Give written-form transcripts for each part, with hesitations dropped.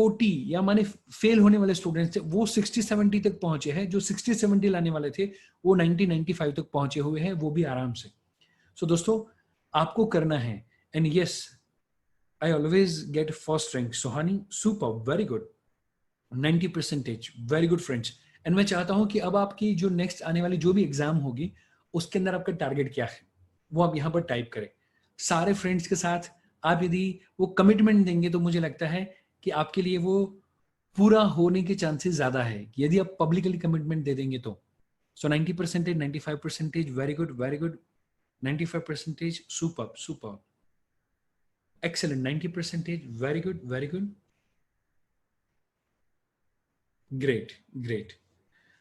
40 या माने फेल होने वाले स्टूडेंट्स थे वो 60-70 तक पहुंचे हैं, जो 60-70 लाने वाले थे वो 90-95 तक पहुंचे हुए हैं, वो भी आराम से। सो दोस्तों आपको करना है, and yes I always get first rank. Suhani super, very good, 90%, very good friends. And मैं चाहता हूं कि अब आपकी जो नेक्स्ट आने वाली जो भी एग्जाम होगी उसके अंदर आपका टारगेट क्या है वो आप यहाँ पर टाइप करें। सारे फ्रेंड्स के साथ आप यदि वो कमिटमेंट देंगे तो मुझे लगता है कि आपके लिए वो पूरा होने के चांसेस ज्यादा है यदि आप पब्लिकली कमिटमेंट दे देंगे तो। So 90%, 95%, very good, very good, 95%, super super, excellent, 90%, very good, very good, great great.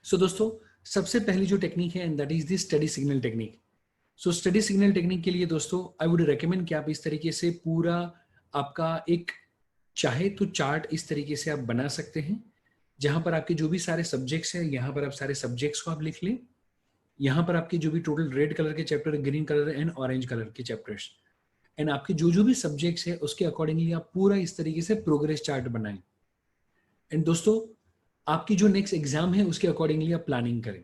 So दोस्तों सबसे पहली जो टेक्निक है and that is the study signal technique. So study signal technique के लिए दोस्तों आई वुड रेकमेंड कि आप इस तरीके से पूरा आपका एक चाहे तो चार्ट इस तरीके से आप बना सकते हैं जहां पर आपके जो भी सारे सब्जेक्ट्स हैं यहां पर आप सारे सब्जेक्ट्स को आप लिख लें, यहां पर आपके जो भी टोटल रेड कलर के chapter, green colour and orange colour के चैप्टर्स, एंड आपके जो जो भी सब्जेक्ट्स है उसके अकॉर्डिंगली आप पूरा इस तरीके से प्रोग्रेस चार्ट बनाएं। एंड दोस्तों आपकी जो नेक्स्ट एग्जाम है उसके अकॉर्डिंगली आप प्लानिंग करें,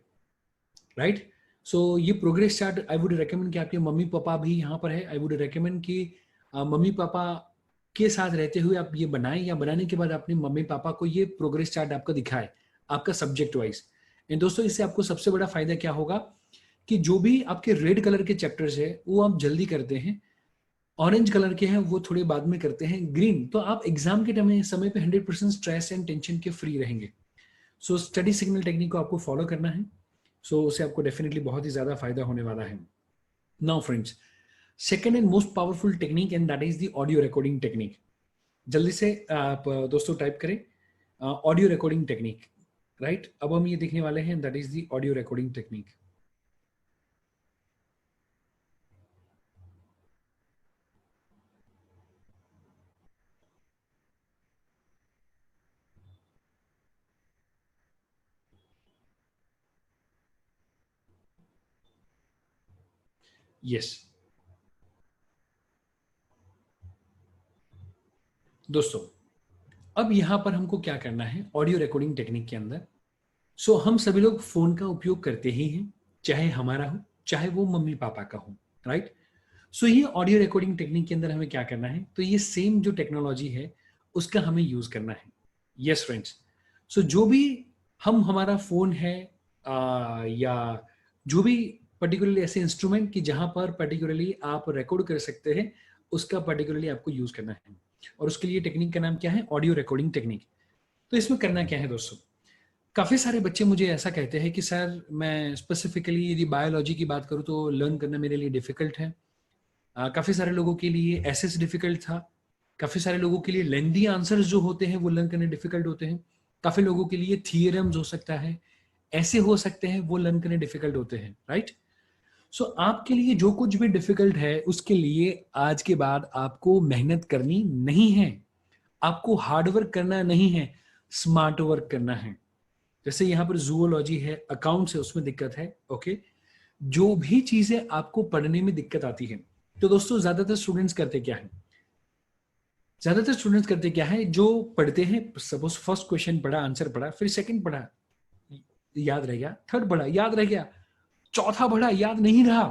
राइट। सो ये progress chart I would recommend कि आपके मम्मी पापा भी यहाँ पर है, आई वुड रेकमेंड कि मम्मी पापा के साथ रहते हुए आप ये बनाएं या बनाने के बाद अपने मम्मी पापा को ये प्रोग्रेस चार्ट आपका दिखाए आपका सब्जेक्ट वाइज। एंड दोस्तों इससे आपको सबसे बड़ा फायदा क्या होगा कि जो भी आपके रेड कलर के चैप्टर्स है वो आप जल्दी करते हैं, ऑरेंज कलर के हैं वो थोड़े बाद में करते हैं, ग्रीन तो आप एग्जाम के समय पे 100% स्ट्रेस एंड टेंशन के फ्री रहेंगे। सो स्टडी सिग्नल टेक्निक को आपको फॉलो करना है, सो उससे आपको डेफिनेटली बहुत ही ज्यादा फायदा होने वाला है। Now friends, second and most powerful technique and that is the audio recording technique. जल्दी से आप दोस्तों टाइप करें ऑडियो रिकॉर्डिंग टेक्निक, राइट। अब हम ये देखने वाले हैं that is the audio recording technique. Yes दोस्तों, अब यहां पर हमको क्या करना है ऑडियो रिकॉर्डिंग टेक्निक के अंदर। सो हम सभी लोग फोन का उपयोग करते ही हैं, चाहे हमारा हो चाहे वो मम्मी पापा का हो, राइट। सो ये ऑडियो रिकॉर्डिंग टेक्निक के अंदर हमें क्या करना है, तो ये सेम जो टेक्नोलॉजी है उसका हमें यूज करना है। यस फ्रेंड्स, सो जो भी हम हमारा फोन है या जो भी पर्टिकुलरली ऐसे इंस्ट्रूमेंट कि जहां पर पर्टिकुलरली आप रिकॉर्ड कर सकते हैं उसका पर्टिकुलरली आपको यूज करना है, और उसके लिए टेक्निक का नाम क्या है, ऑडियो रिकॉर्डिंग टेक्निक। तो इसमें करना क्या है दोस्तों, काफ़ी सारे बच्चे मुझे ऐसा कहते हैं कि सर मैं स्पेसिफिकली यदि बायोलॉजी की बात करूँ तो लर्न करना मेरे लिए डिफ़िकल्ट है। काफ़ी सारे लोगों के लिए एसएस डिफ़िकल्ट था, काफ़ी सारे लोगों के लिए लेंदी आंसर्स जो होते हैं वो लर्न करने डिफ़िकल्ट होते हैं, काफ़ी लोगों के लिए थियरम्स हो सकता है, ऐसे हो सकते हैं वो लर्न करने डिफ़िकल्ट होते हैं, राइट। सो आपके लिए जो कुछ भी डिफ़िकल्ट है उसके लिए आज के बाद आपको मेहनत करनी नहीं है, आपको हार्ड वर्क करना नहीं है, स्मार्ट वर्क करना है। जैसे यहाँ पर जूलॉजी है, अकाउंट्स है, उसमें दिक्कत है, ओके। जो भी चीजें आपको पढ़ने में दिक्कत आती है, तो दोस्तों ज्यादातर स्टूडेंट्स करते क्या है, ज्यादातर स्टूडेंट्स करते क्या है, जो पढ़ते हैं सपोज फर्स्ट क्वेश्चन पढ़ा, आंसर पढ़ा, फिर सेकंड पढ़ा याद रह गया, थर्ड पढ़ा याद रह गया, चौथा पढ़ा याद नहीं रहा।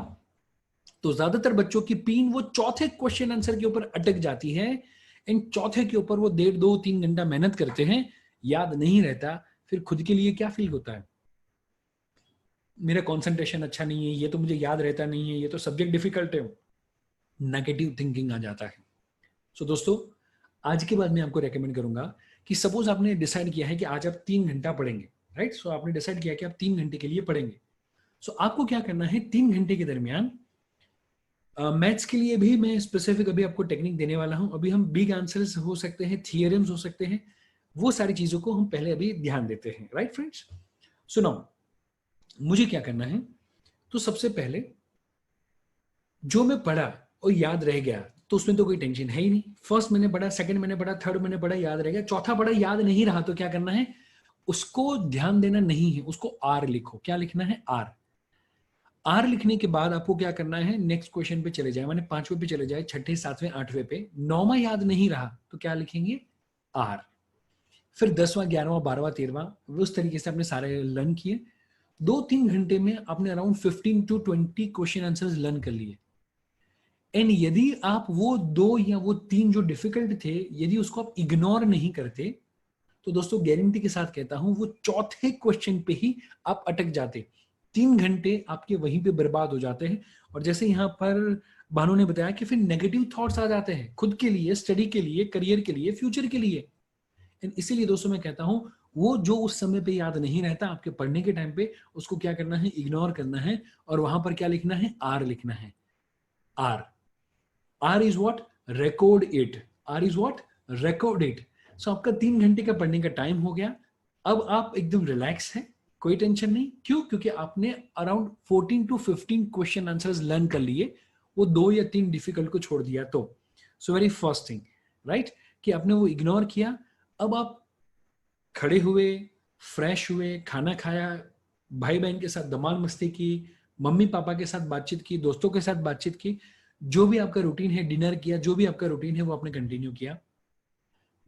तो ज्यादातर बच्चों की पीन वो चौथे क्वेश्चन आंसर के ऊपर अटक जाती है। इन चौथे के ऊपर वो 1.5-2-3 घंटा मेहनत करते हैं, याद नहीं रहता, फिर खुद के लिए क्या फील होता है, मेरा कंसंट्रेशन अच्छा नहीं है, ये तो मुझे याद रहता नहीं है, ये तो सब्जेक्ट डिफिकल्ट है, नेगेटिव थिंकिंग आ जाता है। सो दोस्तों आज के बाद मैं आपको रेकमेंड करूंगा कि सपोज आपने डिसाइड किया है कि आज आप 3 घंटा पढ़ेंगे, राइट। सो आपने डिसाइड किया कि आप 3 घंटे के लिए पढ़ेंगे। सो आपको क्या करना है, 3 घंटे के दरमियान मैथ्स के लिए भी मैं स्पेसिफिक अभी आपको टेक्निक देने वाला हूं। अभी हम बिग आंसर्स हो सकते हैं, थियरम्स हो सकते हैं, वो सारी चीजों को हम पहले अभी ध्यान देते हैं, राइट फ्रेंड्स। सुनो मुझे क्या करना है, तो सबसे पहले जो मैं पढ़ा और याद रह गया तो उसमें तो कोई टेंशन है ही नहीं। फर्स्ट मैंने पढ़ा, सेकंड मैंने पढ़ा, थर्ड मैंने पढ़ा, याद रह गया, चौथा पढ़ा याद नहीं रहा, तो क्या करना है, उसको ध्यान देना नहीं है, उसको आर लिखो। क्या लिखना है, आर। आर लिखने के बाद आपको क्या करना है, नेक्स्ट क्वेश्चन पे चले जाए, माने 5वें पे चले जाए, 6ठे 7वें 8वें पे, 9वां याद नहीं रहा तो क्या लिखेंगे, आर। फिर 10वां 11वां 12वां 13वां उस तरीके से आपने सारे लर्न किए। 2-3 घंटे में आपने around 15 to 20 question answers learn कर लिए। एंड यदि आप वो 2 या वो 3 जो डिफिकल्ट थे, यदि उसको आप इग्नोर नहीं करते, तो दोस्तों गारंटी के साथ कहता हूं वो चौथे क्वेश्चन पे ही आप अटक जाते। 3 घंटे आपके वहीं पे बर्बाद हो जाते हैं। और जैसे यहाँ पर भानु ने बताया कि फिर नेगेटिव थॉट्स आ जाते हैं खुद के लिए, स्टडी के लिए, करियर के लिए, फ्यूचर के लिए। इसीलिए दोस्तों मैं कहता हूं वो जो उस समय पे याद नहीं रहता आपके पढ़ने के टाइम पे, उसको क्या करना है, इग्नोर करना है। और वहां पर क्या लिखना है, आर लिखना है। R, R is what, record it. R is what, record it. So आपका 3 घंटे का पढ़ने का टाइम हो गया। अब आप एकदम रिलैक्स हैं, कोई टेंशन नहीं। क्यों? क्योंकि आपने around 14 to 15 question answers learn कर लिए, वो 2 या 3 डिफिकल्ट को छोड़ दिया तो। So very first thing, right, कि आपने वो इग्नोर किया। अब आप खड़े हुए, फ्रेश हुए, खाना खाया, भाई बहन के साथ धमाल मस्ती की, मम्मी पापा के साथ बातचीत की, दोस्तों के साथ बातचीत की, जो भी आपका रूटीन है, डिनर किया, जो भी आपका रूटीन है वो आपने कंटिन्यू किया।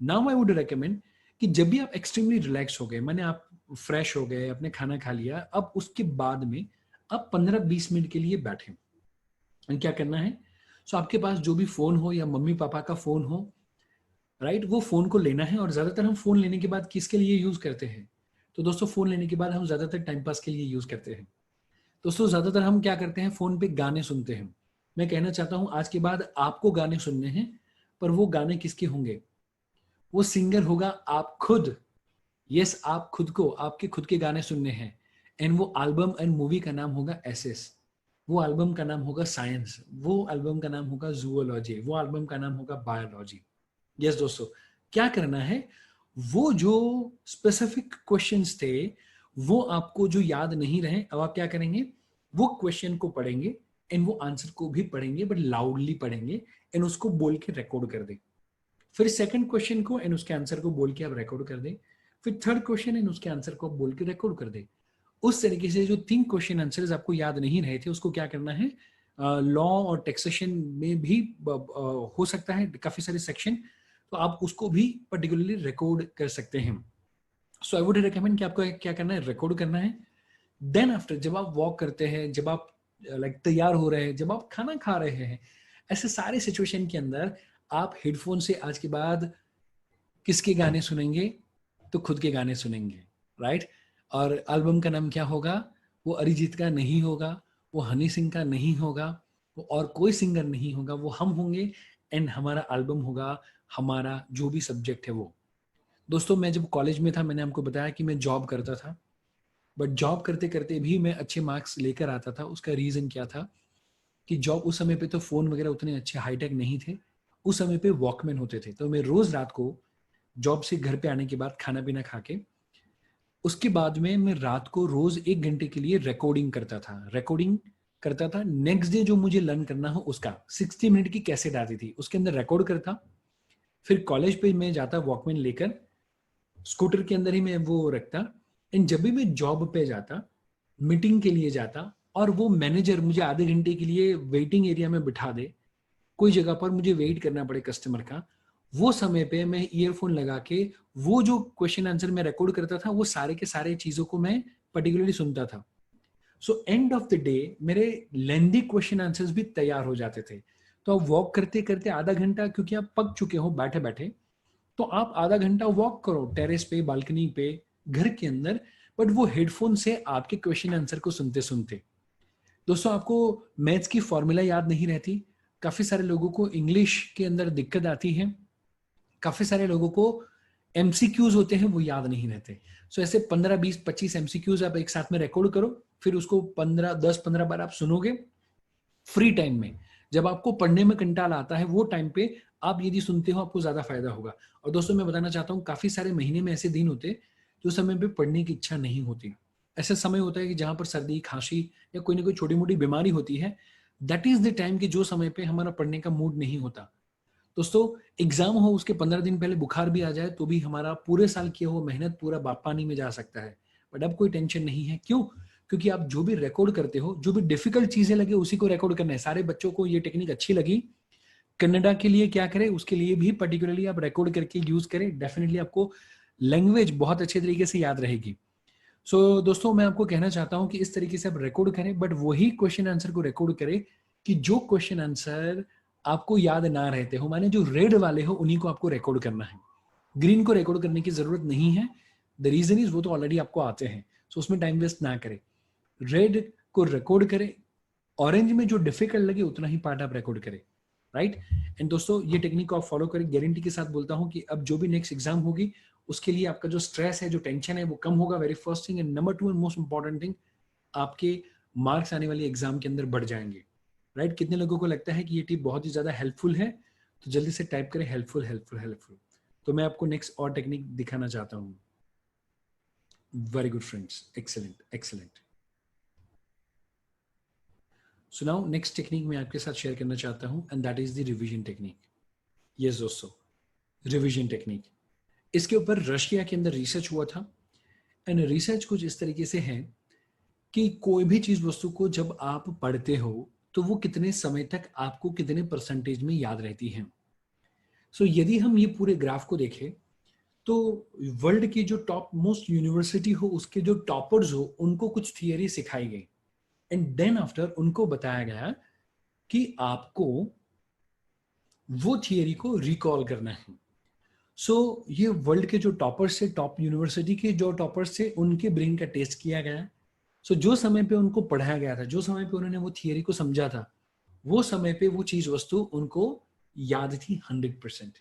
नाउ आई वुड रेकमेंड कि जब भी आप एक्सट्रीमली रिलैक्स हो गए, माने आप फ्रेश हो गए, आपने खाना खा लिया, अब उसके बाद में आप 15-20 मिनट के लिए बैठे। और क्या करना है, सो आपके पास जो भी फोन हो या मम्मी पापा का फोन हो, राइट, वो फोन को लेना है। और ज्यादातर हम फोन लेने के बाद किसके लिए यूज करते हैं, तो दोस्तों फोन लेने के बाद हम ज्यादातर टाइम पास के लिए यूज करते हैं। दोस्तों ज्यादातर हम क्या करते हैं, फोन पे गाने सुनते हैं। मैं कहना चाहता हूं आज के बाद आपको गाने सुनने हैं, पर वो गाने किसके होंगे, वो सिंगर होगा आप खुद। यस, आप खुद को, आपके खुद के गाने सुनने हैं। एंड वो एल्बम एंड मूवी का नाम होगा एसएस, वो एल्बम का नाम होगा साइंस, वो एल्बम का नाम होगा जूलॉजी, वो एल्बम का नाम होगा बायोलॉजी। यस दोस्तों, क्या करना है, वो जो स्पेसिफिक क्वेश्चंस थे वो आपको जो याद नहीं रहे, अब आप क्या करेंगे, वो क्वेश्चन को पढ़ेंगे एंड वो आंसर को भी पढ़ेंगे, बट लाउडली पढ़ेंगे एंड उसको बोल के रिकॉर्ड कर दे। फिर सेकंड क्वेश्चन को एंड उसके आंसर को बोल के आप रिकॉर्ड कर दे। फिर थर्ड क्वेश्चन एंड उसके आंसर को बोल के रिकॉर्ड कर दे। उस तरीके से जो 3 क्वेश्चन आंसर्स आपको याद नहीं रहे थे, उसको क्या करना है, लॉ और टैक्सेशन में भी हो सकता है काफी सारे सेक्शन, तो आप उसको भी पर्टिकुलरली रिकॉर्ड कर सकते हैं। सो आई वुड रिकमेंड कि आपको क्या करना है, रिकॉर्ड करना है। देन आफ्टर जब आप वॉक करते हैं, जब आप लाइक तैयार हो रहे हैं, जब आप खाना खा रहे हैं, ऐसे सारे सिचुएशन के अंदर आप हेडफोन से आज के बाद किसके गाने सुनेंगे, तो खुद के गाने सुनेंगे, राइट। और एल्बम का नाम क्या होगा, वो अरिजीत का नहीं होगा, वो हनी सिंह का नहीं होगा, वो और कोई सिंगर नहीं होगा, वो हम होंगे। एंड हमारा एल्बम होगा हमारा जो भी सब्जेक्ट है वो। दोस्तों मैं जब कॉलेज में था, मैंने आपको बताया कि मैं जॉब करता था, बट जॉब करते करते भी मैं अच्छे मार्क्स लेकर आता था। उसका रीज़न क्या था कि जॉब उस समय पे तो फ़ोन वगैरह उतने अच्छे हाईटेक नहीं थे, उस समय पे वॉकमैन होते थे। तो मैं रोज़ रात को जॉब से घर पे आने के बाद खाना पीना खा के, उसके बाद में मैं रात को रोज़ 1 घंटे के लिए रिकॉर्डिंग करता था। नेक्स्ट डे जो मुझे लर्न करना हो उसका 60 मिनट की कैसेट आती थी, उसके अंदर रिकॉर्ड करता। फिर कॉलेज पे मैं जाता वॉकमैन लेकर, स्कूटर के अंदर ही मैं वो रखता। एंड जब भी मैं जॉब पे जाता, मीटिंग के लिए जाता, और वो मैनेजर मुझे आधे घंटे के लिए वेटिंग एरिया में बिठा दे, कोई जगह पर मुझे वेट करना पड़े कस्टमर का, वो समय पे मैं ईयरफोन लगा के वो जो क्वेश्चन आंसर मैं रिकॉर्ड करता था, वो सारे के सारे चीजों को मैं पर्टिकुलरली सुनता था। So end of the day मेरे लेंदी क्वेश्चन आंसर्स भी तैयार हो जाते थे। तो आप वॉक करते करते आधा घंटा, क्योंकि आप पक चुके हो बैठे बैठे, तो आप आधा घंटा वॉक करो टेरेस पे, बालकनी पे, घर के अंदर, बट वो हेडफोन से आपके क्वेश्चन आंसर को सुनते सुनते। दोस्तों आपको मैथ्स की फॉर्मूला याद नहीं रहती, काफी सारे लोगों को इंग्लिश के अंदर दिक्कत आती है, काफी सारे लोगों को एमसीक्यूज होते हैं वो याद नहीं रहते। सो ऐसे 15-20-25 एमसीक्यूज आप एक साथ में रिकॉर्ड करो, फिर उसको 10-15 बार आप सुनोगे फ्री टाइम में। जब आपको पढ़ने में कंटाला आता है, वो टाइम पे आप यदि सुनते हो, आपको ज्यादा फायदा होगा। और दोस्तों मैं बताना चाहता हूँ, काफी सारे महीने में ऐसे दिन होते जो समय पे पढ़ने की इच्छा नहीं होती। ऐसा समय होता है कि जहां पर सर्दी, खांसी या कोई ना कोई छोटी मोटी बीमारी होती है, दैट इज द टाइम कि जो समय पे हमारा पढ़ने का मूड नहीं होता। दोस्तों एग्जाम हो, उसके 15 दिन पहले बुखार भी आ जाए, तो भी हमारा पूरे साल किया हुआ मेहनत पूरा पानी में जा सकता है। बट अब कोई टेंशन नहीं है। क्यों? क्योंकि आप जो भी रिकॉर्ड करते हो, जो भी डिफिकल्ट चीजें लगे उसी को रिकॉर्ड करना है। सारे बच्चों को ये टेक्निक अच्छी लगी, कन्नडा के लिए क्या करें, उसके लिए भी पर्टिकुलरली आप रिकॉर्ड करके यूज करें, डेफिनेटली आपको लैंग्वेज बहुत अच्छे तरीके से याद रहेगी। दोस्तों मैं आपको कहना चाहता हूं कि इस तरीके से आप रिकॉर्ड करें, बट वही क्वेश्चन आंसर को रिकॉर्ड करें कि जो क्वेश्चन आंसर आपको याद ना रहते हो, माने जो रेड वाले हो उन्हीं को आपको रिकॉर्ड करना है। ग्रीन को रिकॉर्ड करने की जरूरत नहीं है। द रीजन इज वो तो ऑलरेडी आपको आते हैं, सो उसमें टाइम वेस्ट ना करें। रेड को रिकॉर्ड करें, ऑरेंज में जो डिफिकल्ट लगे उतना ही पार्ट आप रिकॉर्ड करें, राइट। एंड दोस्तों ये टेक्निक को आप फॉलो करें, गारंटी के साथ बोलता हूं कि अब जो भी नेक्स्ट एग्जाम होगी उसके लिए आपका जो स्ट्रेस है, जो टेंशन है, वो कम होगा। Very first thing. And number 2 and most important thing, आपके मार्क्स आने वाली एग्जाम के अंदर बढ़ जाएंगे, राइट। कितने लोगों को लगता है कि ये टिप बहुत ही ज्यादा हेल्पफुल है? तो जल्दी से टाइप करें हेल्पफुल हेल्पफुल हेल्पफुल। तो मैं आपको नेक्स्ट और टेक्निक दिखाना चाहता हूं। Very good friends, excellent excellent. So now next technique मैं आपके साथ शेयर करना चाहता हूं, and that is the revision technique. Yes दोस्तों, रिवीजन टेक्निक, इसके ऊपर रशिया के अंदर रिसर्च हुआ था। एंड रिसर्च कुछ इस तरीके से है कि कोई भी चीज वस्तु को जब आप पढ़ते हो तो वो कितने समय तक आपको कितने परसेंटेज में याद रहती है। यदि हम ये पूरे ग्राफ को देखें तो वर्ल्ड की जो टॉप मोस्ट यूनिवर्सिटी हो उसके जो टॉपर्स हो उनको कुछ थियरी सिखाई गई, एंड देन आफ्टर उनको बताया गया कि आपको वो थियरी को रिकॉल करना है। ये वर्ल्ड के जो टॉपर्स थे, टॉप यूनिवर्सिटी के जो टॉपर्स थे, उनके ब्रेन का टेस्ट किया गया। जो समय पे उनको पढ़ाया गया था, जो समय पे उन्होंने वो थियरी को समझा था, वो समय पे वो चीज वस्तु उनको याद थी 100%।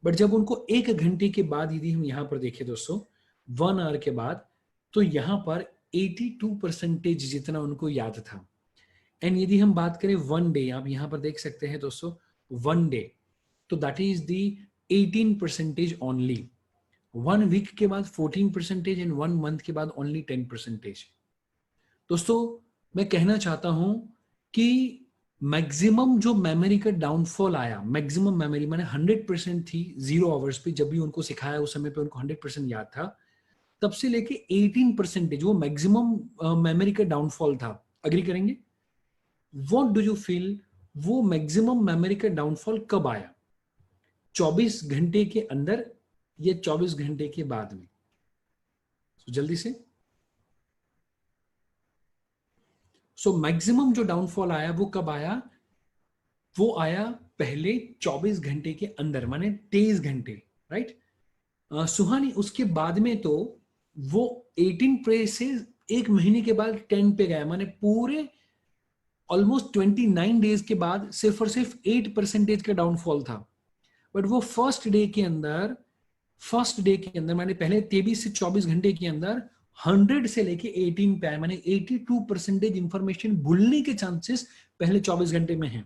बट जब उनको 1 घंटे के बाद, यदि हम यहाँ पर देखें दोस्तों, 1 आवर के बाद, तो यहाँ पर 82% जितना उनको याद था। एंड यदि हम बात करें 1 डे, आप यहाँ पर देख सकते हैं दोस्तों, 1 डे, तो that is the 18% only. 1 week के बाद 14% एंड 1 मंथ के बाद ओनली 10%। दोस्तों मैं कहना चाहता हूं कि मैक्सिमम जो मेमोरी का डाउनफॉल आया, मैक्सिमम मेमोरी माने 100% थी 0 आवर्स पे, जब भी उनको सिखाया उस समय पे उनको 100% याद था, तब से लेके 18% वो मैक्सिमम मेमोरी का डाउनफॉल था। अग्री करेंगे? व्हाट डू यू फील, वो मैक्सिमम मेमोरी का डाउनफॉल कब आया? 24 घंटे के अंदर या 24 घंटे के बाद में? जल्दी से। मैक्सिमम जो डाउनफॉल आया वो कब आया? वो आया पहले 24 घंटे के अंदर, माने 23 घंटे, राइट। सुहानी, उसके बाद में तो वो 18 पे से 1 महीने के बाद 10 पे गया, माने पूरे ऑलमोस्ट 29 डेज के बाद सिर्फ और सिर्फ 8% का डाउनफॉल था। बट वो फर्स्ट डे के अंदर माने पहले 23 से 24 घंटे के अंदर 100 से लेके 18 पे आए, माने 82% इंफॉर्मेशन भूलने के चांसेस पहले 24 घंटे में है।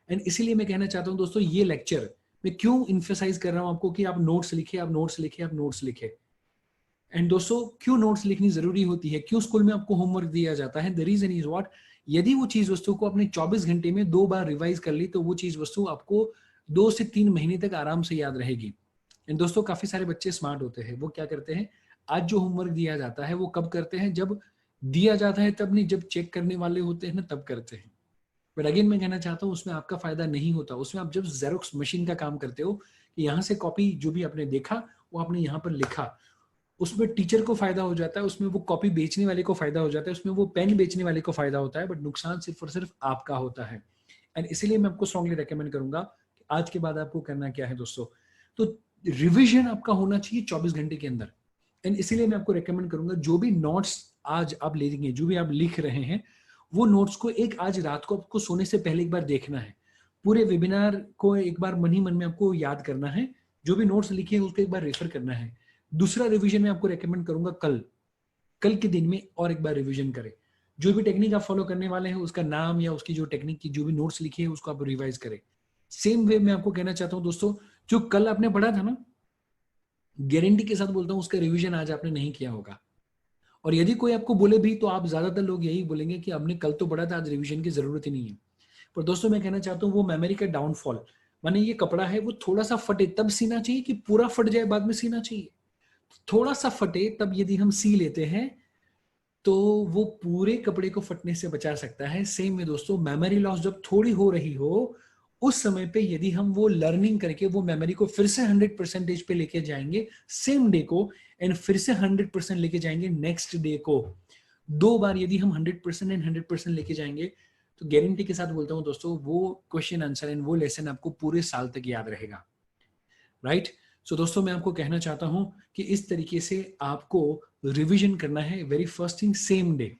एंड इसीलिए मैं कहना चाहता हूं दोस्तों, ये लेक्चर मैं क्यों इन्फेसाइज कर रहा हूं आपको कि आप नोट्स लिखे, आप नोट्स लिखे, आप नोट्स लिखे। एंड दोस्तों क्यों नोट्स लिखनी जरूरी होती है, क्यों स्कूल में आपको होमवर्क दिया जाता है? द रीजन इज व्हाट, यदि वो चीज वस्तु को अपने 24 घंटे में 2 बार रिवाइज कर ली तो वो चीज वस्तु आपको 2 से 3 महीने तक आराम से याद रहेगी। एंड दोस्तों काफी सारे बच्चे स्मार्ट होते हैं, वो क्या करते हैं, आज जो होमवर्क दिया जाता है वो कब करते हैं? जब दिया जाता है तब नहीं, जब चेक करने वाले होते हैं ना तब करते हैं। बट अगेन मैं कहना चाहता हूँ उसमें आपका फायदा नहीं होता। उसमें आप जब जेरोक्स मशीन का काम करते हो कि यहाँ से कॉपी जो भी आपने देखा वो आपने यहाँ पर लिखा, उसमें टीचर को फायदा हो जाता है, उसमें वो कॉपी बेचने वाले को फायदा हो जाता है, उसमें वो पेन बेचने वाले को फायदा होता है, बट नुकसान सिर्फ और सिर्फ आपका होता है। एंड इसीलिए मैं आपको स्ट्रांगली रेकमेंड करूंगा कि आज के बाद आपको करना क्या है दोस्तों, तो रिविजन आपका होना चाहिए 24 घंटे के अंदर। एंड इसीलिए मैं आपको रेकमेंड करूंगा, जो भी नोट्स आज आप लेंगे, जो भी आप लिख रहे हैं, वो नोट्स को एक आज रात को आपको सोने से पहले एक बार देखना है, पूरे वेबिनार को एक बार मन ही मन में आपको याद करना है, जो भी नोट्स लिखे हैं उसको एक बार रेफर करना है। दूसरा रिवीजन मैं आपको रेकमेंड करूंगा कल के दिन में और एक बार रिवीजन करें। जो भी टेक्निक आप फॉलो करने वाले हैं उसका नाम या उसकी जो टेक्निक की जो भी नोट्स लिखे हैं उसको आप रिवाइज करें। सेम वे मैं आपको कहना चाहता हूं दोस्तों, जो कल आपने पढ़ा था ना, गारंटी के साथ बोलता हूं उसका रिवीजन आज आपने नहीं किया होगा। और यदि कोई आपको बोले भी तो आप ज्यादातर लोग यही बोलेंगे कि आपने कल तो पढ़ा था, आज रिवीजन की जरूरत ही नहीं है। पर दोस्तों मैं कहना चाहता हूँ वो मेमोरी का डाउनफॉल, माने ये कपड़ा है वो थोड़ा सा फटे तब सीना चाहिए कि पूरा फट जाए बाद में सीना चाहिए? थोड़ा सा फटे तब यदि हम सी लेते हैं तो वो पूरे कपड़े को फटने से बचा सकता है। सेम में दोस्तों मेमोरी लॉस जब थोड़ी हो रही हो उस समय पे यदि हम वो लर्निंग करके वो मेमोरी को फिर से 100% पे लेके जाएंगे सेम डे को, एंड फिर से 100% लेके जाएंगे नेक्स्ट डे को, 2 बार यदि हम 100% एंड 100% लेके जाएंगे, तो गारंटी के साथ बोलता हूं दोस्तों, वो क्वेश्चन आंसर एंड वो लेसन आपको पूरे साल तक याद रहेगा, राइट। सो दोस्तों मैं आपको कहना चाहता हूं कि इस तरीके से आपको रिवीजन करना है। Very first thing same day,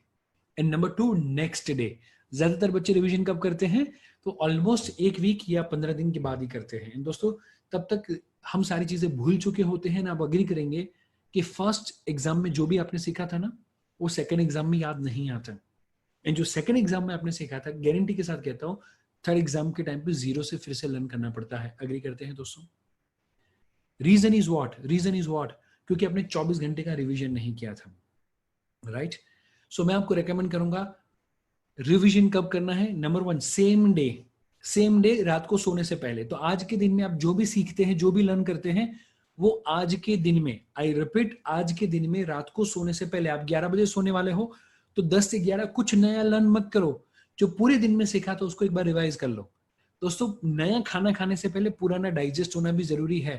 and number 2 next day. ज्यादातर बच्चे रिवीजन कब करते हैं? तो ऑलमोस्ट 1 वीक या 15 दिन के बाद ही करते हैं दोस्तों। तब तक हम सारी चीजें भूल चुके होते हैं ना। आप अग्री करेंगे कि फर्स्ट एग्जाम में जो भी आपने सीखा था ना, वो सेकंड एग्जाम में याद नहीं आता, एंड जो सेकंड एग्जाम में आपने सीखा था, गारंटी के साथ कहता हूं, थर्ड एग्जाम के टाइम पे जीरो से फिर से लर्न करना पड़ता है। अग्री करते हैं दोस्तों? Reason is what? Reason is what? क्योंकि आपने 24 घंटे का रिवीजन नहीं किया था, राइट। सो मैं आपको रेकमेंड करूंगा, रिवीजन कब करना है? Number 1 same day, same day रात को सोने से पहले। तो आज के दिन में आप जो भी सीखते हैं, जो भी लर्न करते हैं, वो आज के दिन में, आई रिपीट, आज के दिन में रात को सोने से पहले, आप 11 बजे सोने वाले हो तो 10 से 11 कुछ नया लर्न मत करो। जो पूरे दिन में सीखा था उसको एक बार रिवाइज कर लो दोस्तों। नया खाना खाने से पहले पुराना डाइजेस्ट होना भी जरूरी है।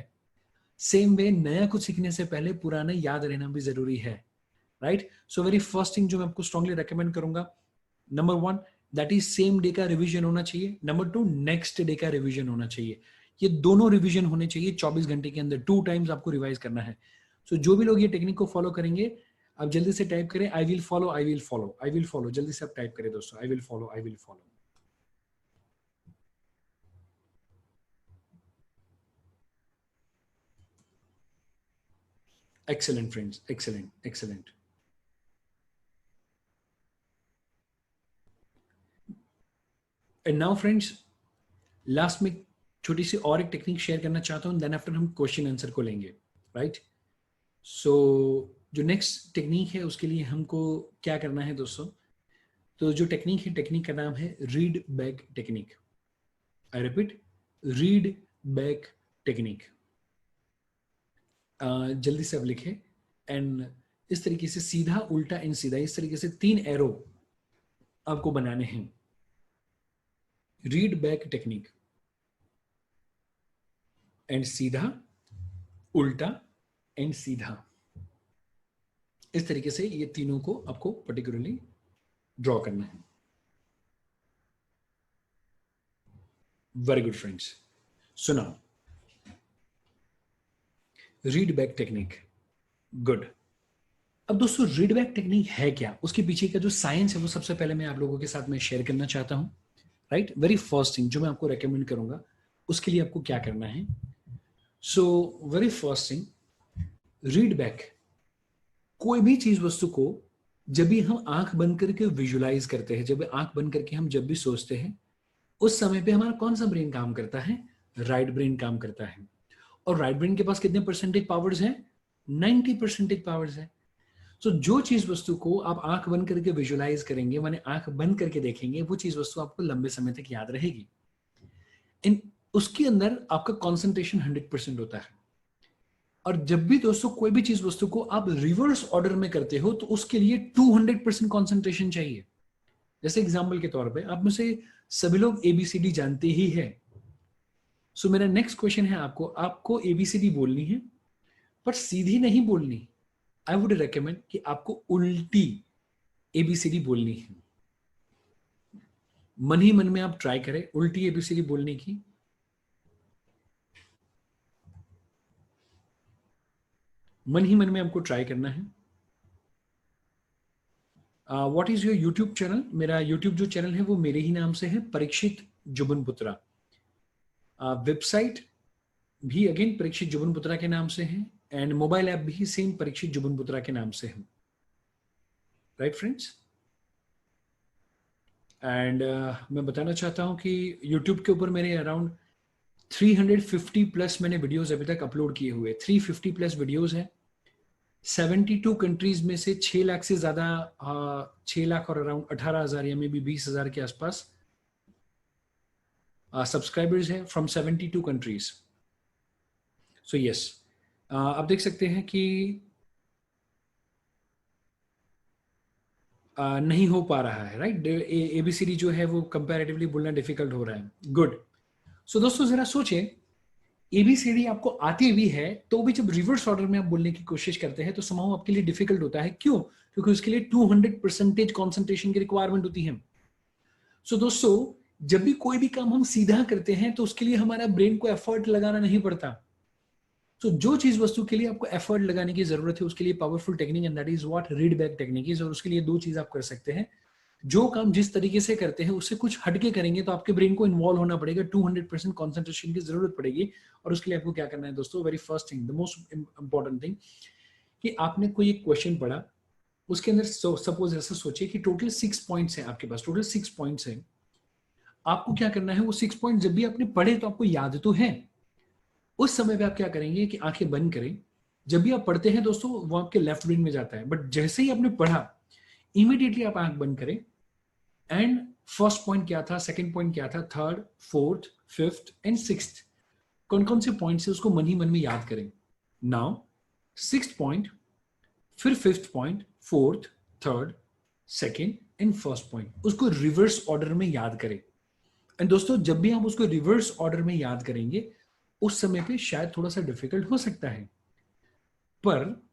सेम वे नया कुछ सीखने से पहले पुराना याद रहना भी जरूरी है, right. So very first thing जो मैं आपको स्ट्रांगली रेकमेंड करूंगा, number 1 that is same day का रिवीजन होना चाहिए। नंबर 2 नेक्स्ट डे का रिवीजन होना चाहिए। ये दोनों रिवीजन होने चाहिए 24 घंटे के अंदर, 2 टाइम्स आपको रिवाइज करना है। सो जो भी लोग ये टेक्निक को फॉलो करेंगे, आप जल्दी से टाइप करें I will follow, I will follow, I will follow. जल्दी से आप टाइप करें दोस्तों, I will follow, I will follow. Excellent friends, excellent, excellent. And now friends, last में छोटी सी और एक टेक्निक शेयर करना चाहता हूं, देन आफ्टर हम क्वेश्चन आंसर को लेंगे, राइट। सो जो नेक्स्ट टेक्निक है उसके लिए हमको क्या करना है दोस्तों? तो जो टेक्निक है, टेक्निक का नाम है read back technique. I repeat, read back technique. जल्दी से अब लिखे, एंड इस तरीके से सीधा, उल्टा एंड सीधा, इस तरीके से 3 एरो आपको बनाने हैं। रीड बैक टेक्निक, एंड सीधा, उल्टा एंड सीधा, इस तरीके से ये तीनों को आपको पर्टिकुलरली ड्रॉ करना है। वेरी गुड फ्रेंड्स, सुना, रीड बैक टेक्निक, गुड। अब दोस्तों रीड बैक टेक्निक है क्या, उसके पीछे का जो साइंस है वो सबसे पहले मैं आप लोगों के साथ में शेयर करना चाहता हूं, राइट। वेरी फर्स्ट थिंग जो मैं आपको रेकमेंड करूंगा, उसके लिए आपको क्या करना है? So very first thing, read back, कोई भी चीज वस्तु को जब भी हम आंख बंद करके विजुलाइज करते हैं, जब आंख बंद करके हम जब भी सोचते हैं, उस समय पे हमारा कौन सा ब्रेन काम करता है? राइट ब्रेन काम करता है। और राइट ब्रेन के पास कितने परसेंटेज पावर्स हैं? 90% पावर्स है। तो जो चीज वस्तु को आप आंख बंद करके विजुलाइज करेंगे, माने आंख बंद करके देखेंगे, वो चीज वस्तु आपको लंबे समय तक याद रहेगी। इन उसके अंदर आपका कॉन्सेंट्रेशन 100% होता है। और जब भी दोस्तों कोई भी चीज वस्तु को आप रिवर्स ऑर्डर में करते हो, तो उसके लिए 200% कॉन्सेंट्रेशन चाहिए। जैसे एग्जाम्पल के तौर पे आप में से सभी लोग एबीसीडी जानते ही है। सो मेरा नेक्स्ट क्वेश्चन है आपको, आपको एबीसीडी बोलनी है पर सीधी नहीं बोलनी। आई वुड रेकमेंड कि आपको उल्टी एबीसीडी बोलनी है। मन ही मन में आप ट्राई करें उल्टी एबीसीडी बोलने की। मन ही मन में आपको ट्राई करना है। What is your YouTube channel? मेरा यूट्यूब जो चैनल है वो मेरे ही नाम से है, परीक्षित जुबन पुत्रा। वेबसाइट भी अगेन परीक्षित जुबन पुत्रा के नाम से है, एंड मोबाइल ऐप भी सेम परीक्षित जुबन पुत्रा के नाम से है, राइट फ्रेंड्स। एंड मैं बताना चाहता हूं कि यूट्यूब के ऊपर मेरे अराउंड 350 प्लस मैंने वीडियोस अभी तक अपलोड किए हुए, 350 प्लस वीडियोस है। 72 कंट्रीज में से 6 लाख से ज्यादा, 6 लाख और अराउंड 18,000 या मे बी 20,000 के आसपास सब्सक्राइबर्स है फ्रॉम 72 कंट्रीज। सो यस, आप देख सकते हैं कि नहीं हो पा रहा है, राइट। एबीसीडी जो है वो कंपैरेटिवली बोलना डिफिकल्ट हो रहा है। गुड। सो दोस्तों जरा सोचे, एबीसीडी आपको आती भी है तो भी जब रिवर्स ऑर्डर में आप बोलने की कोशिश करते हैं तो समाउ आपके लिए डिफिकल्ट होता है। क्यों? क्योंकि उसके लिए 200% कॉन्सेंट्रेशन की रिक्वायरमेंट होती है। सो दोस्तों जब भी कोई भी काम हम सीधा करते हैं तो उसके लिए हमारा ब्रेन को एफर्ट लगाना नहीं पड़ता। तो जो चीज वस्तु के लिए आपको एफर्ट लगाने की जरूरत है उसके लिए powerful technique and that is what read back technique is. और उसके लिए दो चीज आप कर सकते हैं। जो काम जिस तरीके से करते हैं उससे कुछ हटके करेंगे तो आपके ब्रेन को इन्वॉल्व होना पड़ेगा, 200% कॉन्सेंट्रेशन की जरूरत पड़ेगी। और उसके लिए आपको क्या करना है दोस्तों? Very first thing, the most important thing, कि आपने कोई एक क्वेश्चन पढ़ा, उसके अंदर सपोज ऐसा सोचिए कि टोटल 6 पॉइंट्स हैं आपके पास, टोटल 6 पॉइंट्स हैं। आपको क्या करना है, वो 6 पॉइंट जब भी आपने पढ़े तो आपको याद तो है, उस समय पे आप क्या करेंगे कि आंखें बंद करें। जब भी आप पढ़ते हैं दोस्तों वो आपके लेफ्ट ब्रेन में जाता है, बट जैसे ही आपने पढ़ा इमीडिएटली आप आंख बंद करें एंड फर्स्ट पॉइंट क्या था, सेकंड पॉइंट क्या था, third, fourth, fifth and sixth, कौन कौन से पॉइंट से उसको मन ही मन में याद करें। नाउ सिक्स्थ पॉइंट, फिर fifth point, fourth, third, second and first point, उसको रिवर्स ऑर्डर में याद करें। एंड दोस्तों जब भी आप उसको रिवर्स ऑर्डर में याद करेंगे उस समय पे शायद थोड़ा सा डिफिकल्ट हो सकता है, पर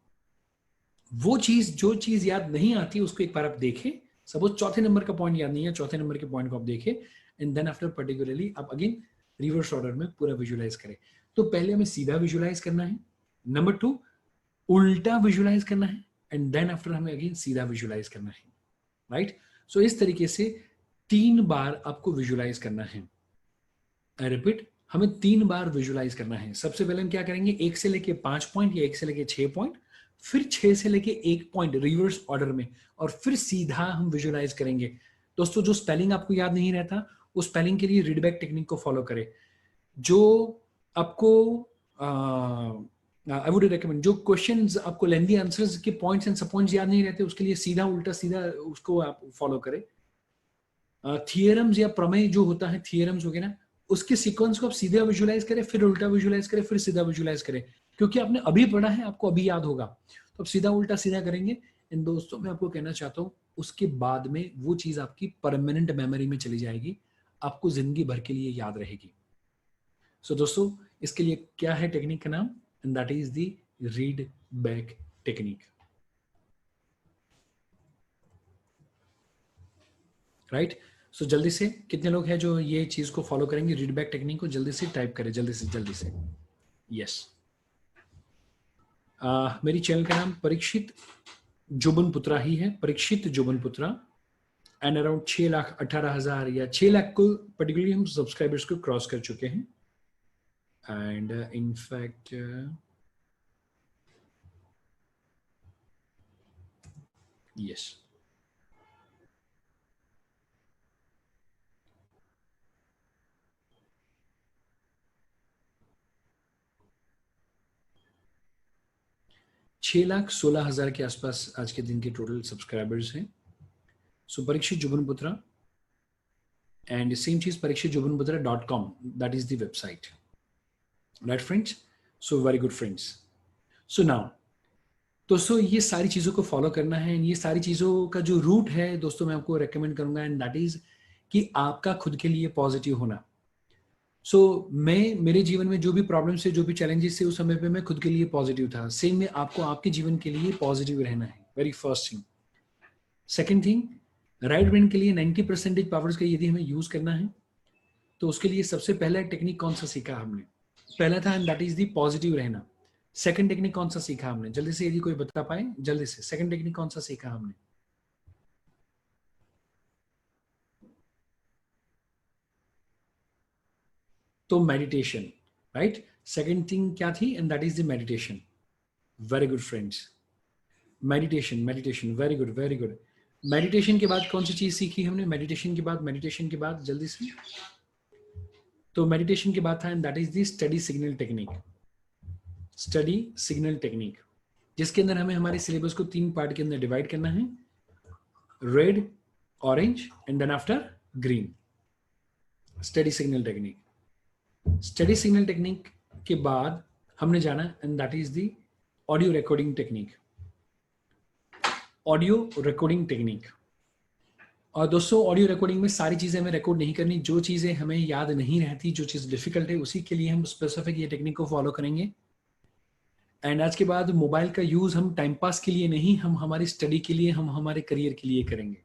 वो चीज, जो चीज याद नहीं आती उसको एक बार आप देखें। सपोज चौथे नंबर का पॉइंट याद नहीं है, चौथे नंबर के पॉइंट को आप देखें एंड देन आफ्टर पर्टिकुलरली आप अगेन रिवर्स ऑर्डर में पूरा विजुलाइज करें। तो पहले हमें सीधा विजुलाइज करना है, नंबर 2 उल्टा विजुलाइज करना है एंड देन आफ्टर हमें अगेन सीधा विजुलाइज करना है, राइट। सो इस तरीके से 3 बार आपको विजुलाइज करना है। आई रिपीट, हमें 3 बार विजुलाइज करना है। सबसे पहले हम क्या करेंगे, 1 से लेके 5 पॉइंट या 1 से लेके 6 पॉइंट, फिर 6 से लेके 1 पॉइंट रिवर्स ऑर्डर में, और फिर सीधा हम विजुलाइज करेंगे। दोस्तों जो स्पेलिंग आपको याद नहीं रहता उस स्पेलिंग के लिए रीडबैक टेक्निक को फॉलो करें। जो आपको आई वुड रिकमेंड, जो क्वेश्चंस आपको लेंदी आंसर्स के पॉइंट्स एंड सब पॉइंट्स याद नहीं रहते उसके लिए सीधा उल्टा सीधा उसको आप फॉलो करें। थियरम्स या प्रमेय जो होता है, थियरम्स वगैरह, उसके सीक्वेंस को आप सीधा विजुलाइज करें, फिर उल्टा विजुलाइज करें, फिर सीधा विजुलाइज करें, क्योंकि आपने अभी पढ़ा है आपको अभी याद होगा। तो आप सीधा उल्टा सीधा करेंगे। इन दोस्तों मैं आपको कहना चाहता हूँ उसके बाद में वो चीज आपकी परमानेंट मेमोरी में चली जाएगी, आपको जिंदगी भर के लिए याद रहेगी। सो दोस्तों इसके लिए क्या है टेक्निक का नाम, and that is the read back technique, right. So जल्दी से कितने लोग हैं जो ये चीज को फॉलो करेंगे, रीड बैक टेक्निक को? जल्दी से टाइप करें, जल्दी से जल्दी से। यस। मेरी चैनल का नाम परीक्षित जुबन पुत्रा ही है, परीक्षित जुबन पुत्रा। एंड अराउंड 6,18,000 या 6 लाख को पर्टिकुलरली हम सब्सक्राइबर्स को क्रॉस कर चुके हैं। एंड इनफैक्ट यस, छह लाख 16,000 के आसपास आज के दिन के टोटल सब्सक्राइबर्स हैं। सो परीक्षित जुबन पुत्रा एंड सेम चीज parikshitjubanputra.com, that is the website, right friends? So very good friends. So now दोस्तों ये सारी चीज़ों को फॉलो करना है। ये सारी चीज़ों का जो रूट है दोस्तों मैं आपको रेकमेंड करूंगा, एंड दैट इज कि आपका खुद के लिए पॉजिटिव होना। मैं मेरे जीवन में जो भी प्रॉब्लम्स है, जो भी चैलेंजेस थे, उस समय पे मैं खुद के लिए पॉजिटिव था। सेम में आपको आपके जीवन के लिए पॉजिटिव रहना है, very first thing. Second thing, right brain के लिए 90% पावर्स का यदि हमें यूज करना है तो उसके लिए सबसे पहला टेक्निक कौन सा सीखा हमने? पहला था and that is the positive रहना। सेकंड टेक्निक कौन सा सीखा हमने? जल्दी से यदि कोई बता पाए जल्दी से, सेकंड टेक्निक कौन सा सीखा हमने? तो मेडिटेशन, राइट। सेकंड थिंग क्या थी? And that is the meditation. Very good friends, meditation meditation, very good very good. Meditation के बाद कौन सी चीज सीखी हमने? मेडिटेशन के बाद जल्दी से, तो मेडिटेशन के बाद था and that is the study signal technique. Study signal technique जिसके अंदर हमें हमारे सिलेबस को 3 पार्ट के अंदर डिवाइड करना है, red, orange and then after green. Study signal technique, study signal technique के बाद हमने जाना and that is the audio recording technique. Audio recording technique, और दोस्तों ऑडियो रिकॉर्डिंग में सारी चीज़ें हमें रिकॉर्ड नहीं करनी, जो चीज़ें हमें याद नहीं रहती, जो चीज़ डिफिकल्ट है, उसी के लिए हम स्पेसिफिक ये टेक्निक को फॉलो करेंगे। एंड आज के बाद मोबाइल का यूज़ हम टाइम पास के लिए नहीं, हम हमारी स्टडी के लिए, हम हमारे करियर के लिए करेंगे,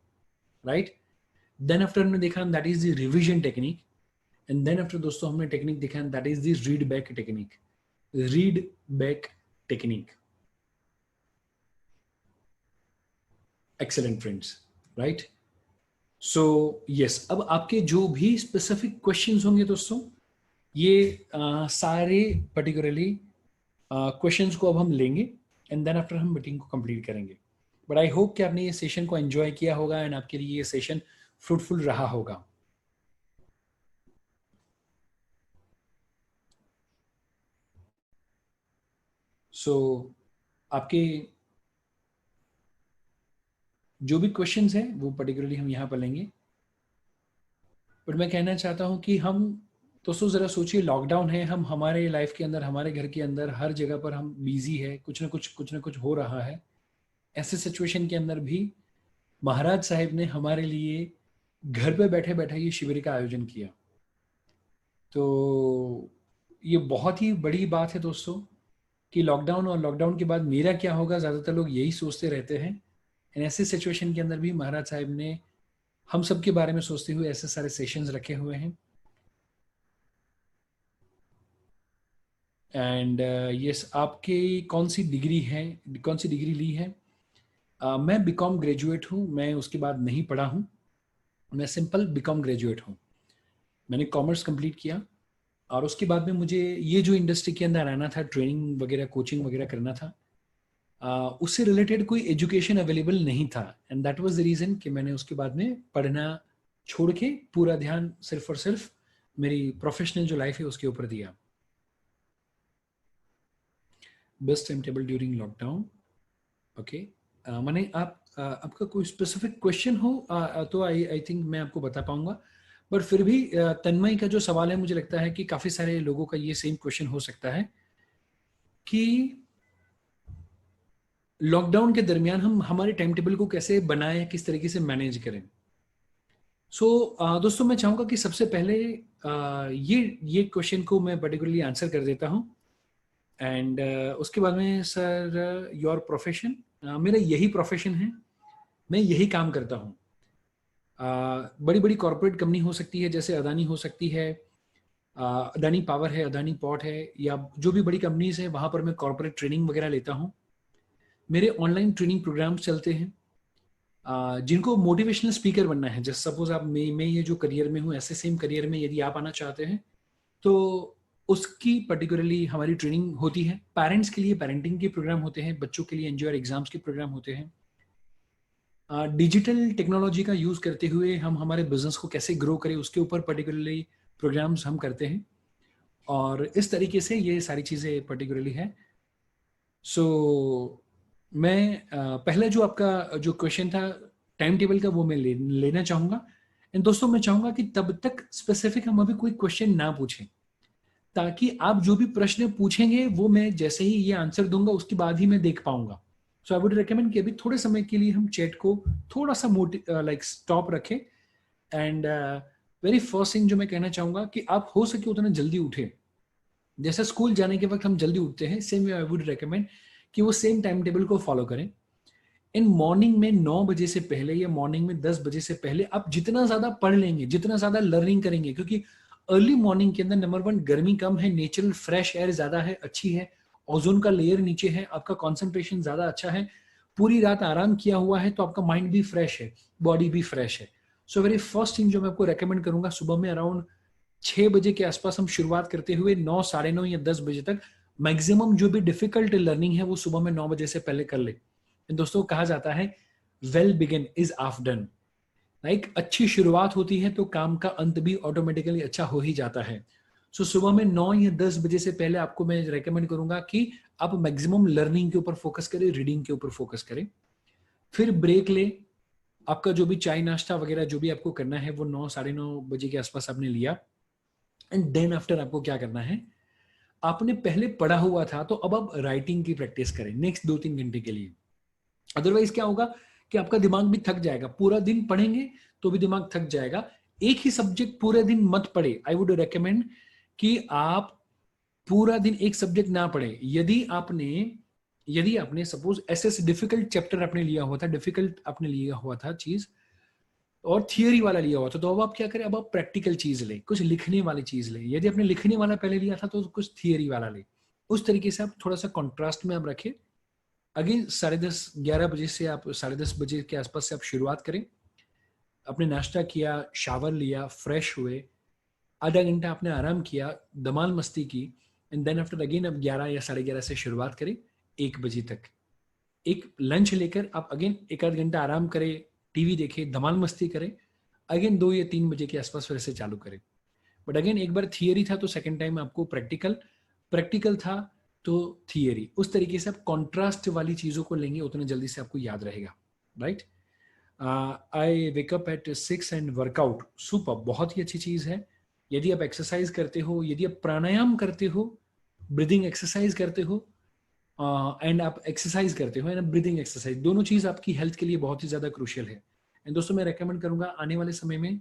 राइट। देन आफ्टर हमने देखा that is the revision technique. And then after दोस्तों हमने टेक्निक देखा that is the read back technique. Read back technique. Excellent friends, right. So yes, अब आपके जो भी स्पेसिफिक क्वेश्चंस होंगे दोस्तों, ये सारे पर्टिकुलरली क्वेश्चंस को अब हम लेंगे एंड देन आफ्टर हम मीटिंग को कंप्लीट करेंगे। बट आई होप कि आपने ये सेशन को एंजॉय किया होगा एंड आपके लिए ये सेशन फ्रूटफुल रहा होगा। सो आपके जो भी क्वेश्चंस हैं वो पर्टिकुलरली हम यहाँ पर लेंगे। बट मैं कहना चाहता हूँ कि हम दोस्तों ज़रा सोचिए, लॉकडाउन है, हम हमारे लाइफ के अंदर, हमारे घर के अंदर, हर जगह पर हम बिजी है, कुछ ना कुछ हो रहा है। ऐसे सिचुएशन के अंदर भी महाराज साहिब ने हमारे लिए घर पे बैठे बैठे ये शिविर का आयोजन किया। तो ये बहुत ही बड़ी बात है दोस्तों कि लॉकडाउन और लॉकडाउन के बाद मेरा क्या होगा, ज़्यादातर लोग यही सोचते रहते हैं। ऐसे सिचुएशन के अंदर भी महाराज साहिब ने हम सब के बारे में सोचते हुए ऐसे सारे सेशंस रखे हुए हैं। एंड यस, आपकी कौन सी डिग्री है, कौन सी डिग्री ली है? मैं बीकॉम ग्रेजुएट हूँ, मैं उसके बाद नहीं पढ़ा हूँ, मैं सिंपल बीकॉम ग्रेजुएट हूँ। मैंने कॉमर्स कंप्लीट किया और उसके बाद में मुझे ये जो इंडस्ट्री के अंदर आना था, ट्रेनिंग वगैरह, कोचिंग वगैरह करना था, उससे रिलेटेड कोई एजुकेशन अवेलेबल नहीं था। And that was the reason कि मैंने उसके बाद में पढ़ना छोड़ के पूरा ध्यान सिर्फ और सिर्फ मेरी प्रोफेशनल जो लाइफ है उसके ऊपर दिया। Best time table during lockdown, okay. माने आपका कोई स्पेसिफिक क्वेश्चन हो तो आई थिंक मैं आपको बता पाऊंगा। बट फिर भी तन्मय का जो सवाल है, मुझे लगता है कि काफ़ी सारे लोगों का ये सेम क्वेश्चन हो सकता है कि लॉकडाउन के दरमियान हम हमारे टाइम टेबल को कैसे बनाएं, किस तरीके से मैनेज करें। सो दोस्तों मैं चाहूँगा कि सबसे पहले ये क्वेश्चन को मैं पर्टिकुलरली आंसर कर देता हूँ। एंड उसके बाद में सर, योर प्रोफेशन, मेरा यही प्रोफेशन है, मैं यही काम करता हूँ। बड़ी बड़ी कॉरपोरेट कंपनी हो सकती है, जैसे अदानी हो सकती है, अदानी पावर है, अदानी पोर्ट है, या जो भी बड़ी कंपनीज है वहाँ पर मैं कॉरपोरेट ट्रेनिंग वगैरह लेता हूँ। मेरे ऑनलाइन ट्रेनिंग प्रोग्राम्स चलते हैं। जिनको मोटिवेशनल स्पीकर बनना है, जैसे सपोज आप मैं ये जो करियर में हूँ, ऐसे सेम करियर में यदि आप आना चाहते हैं तो उसकी पर्टिकुलरली हमारी ट्रेनिंग होती है। पेरेंट्स के लिए पेरेंटिंग के प्रोग्राम होते हैं, बच्चों के लिए एनजीओ एग्जाम्स के प्रोग्राम होते हैं। डिजिटल टेक्नोलॉजी का यूज़ करते हुए हम हमारे बिजनेस को कैसे ग्रो करें, उसके ऊपर पर्टिकुलरली प्रोग्राम्स हम करते हैं। और इस तरीके से ये सारी चीज़ें पर्टिकुलरली है। सो मैं पहले जो आपका जो क्वेश्चन था टाइम टेबल का, वो मैं लेना चाहूँगा। एंड दोस्तों मैं चाहूँगा कि तब तक स्पेसिफिक हम अभी कोई क्वेश्चन ना पूछें, ताकि आप जो भी प्रश्न पूछेंगे वो मैं जैसे ही ये आंसर दूंगा उसके बाद ही मैं देख पाऊंगा। सो आई वुड रिकमेंड कि अभी थोड़े समय के लिए हम चैट को थोड़ा सा लाइक स्टॉप रखें। एंड वेरी फर्स्ट थिंग जो मैं कहना चाहूँगा कि आप हो सके उतना जल्दी उठें। जैसे स्कूल जाने के वक्त हम जल्दी उठते हैं, same way I would recommend कि वो सेम टाइम टेबल को फॉलो करें। इन मॉर्निंग में 9 बजे से पहले या मॉर्निंग में 10 बजे से पहले आप जितना ज़्यादा पढ़ लेंगे, जितना ज़्यादा लर्निंग करेंगे, क्योंकि अर्ली मॉर्निंग के अंदर नंबर 1 गर्मी कम है, नेचुरल फ्रेश एयर ज़्यादा है, अच्छी है, ओजोन का लेयर नीचे है, आपका कॉन्सेंट्रेशन ज़्यादा अच्छा है, पूरी रात आराम किया हुआ है, तो आपका माइंड भी फ्रेश है, बॉडी भी फ्रेश है। सो वेरी फर्स्ट थिंग जो मैं आपको रेकमेंड करूंगा, सुबह में अराउंड 6 बजे के आसपास हम शुरुआत करते हुए 9, साढ़े 9 या 10 बजे तक मैक्सिमम जो भी डिफिकल्ट लर्निंग है वो सुबह में 9 बजे से पहले कर ले। दोस्तों कहा जाता है well begin is half done. Like अच्छी शुरुआत होती है तो काम का अंत भी ऑटोमेटिकली अच्छा हो ही जाता है। सो सुबह में 9 या 10 बजे से पहले आपको मैं रेकमेंड करूंगा कि आप मैक्सिमम लर्निंग के ऊपर फोकस करें, रीडिंग के ऊपर फोकस करें। फिर ब्रेक ले, आपका जो भी चाय नाश्ता वगैरह जो भी आपको करना है वो 9, साढ़े 9 बजे के आसपास आपने लिया। एंड देन आफ्टर आपको क्या करना है, आपने पहले पढ़ा हुआ था तो अब आप राइटिंग की प्रैक्टिस करें नेक्स्ट 2-3 घंटे के लिए। अदरवाइज क्या होगा कि आपका दिमाग भी थक जाएगा, पूरा दिन पढ़ेंगे तो भी दिमाग थक जाएगा। एक ही सब्जेक्ट पूरे दिन मत पढ़े। आई वुड रेकमेंड कि आप पूरा दिन एक सब्जेक्ट ना पढ़े। यदि आपने सपोज एसएस डिफिकल्ट चैप्टर आपने लिया हुआ था, डिफिकल्ट आपने लिया हुआ था चीज, और थियोरी वाला लिया हुआ था, तो अब आप क्या करें, अब आप प्रैक्टिकल चीज ले, कुछ लिखने वाली चीज ले। यदि आपने लिखने वाला पहले लिया था तो कुछ थियोरी वाला ले। उस तरीके से आप थोड़ा सा कॉन्ट्रास्ट में आप रखें। अगेन 10:30-11 बजे से आप 10:30 बजे के आसपास से आप शुरुआत करें। आपने नाश्ता किया, शावर लिया, फ्रेश हुए, आधा घंटा आपने आराम किया, धमाल मस्ती की, एंड देन आफ्टर अगेन अब 11 या 11:30 से शुरुआत करें 1 बजे तक। एक लंच लेकर आप अगेन एक आध घंटा आराम करें, टीवी देखें, धमाल मस्ती करें, अगेन 2 या 3 बजे के आसपास फिर से चालू करें। बट अगेन एक बार थियरी था तो सेकेंड टाइम आपको प्रैक्टिकल, प्रैक्टिकल था तो थियरी। उस तरीके से आप कॉन्ट्रास्ट वाली चीज़ों को लेंगे उतने जल्दी से आपको याद रहेगा, right. I wake up at 6 and workout, super, बहुत ही अच्छी चीज़ है। यदि आप एक्सरसाइज करते हो, यदि आप प्राणायाम करते हो, ब्रीदिंग एक्सरसाइज करते हो, एंड आप एक्सरसाइज करते हो एंड ब्रीदिंग एक्सरसाइज, दोनों चीज़ आपकी हेल्थ के लिए बहुत ही ज़्यादा क्रूशियल है। एंड दोस्तों मैं रेकमेंड करूंगा आने वाले समय में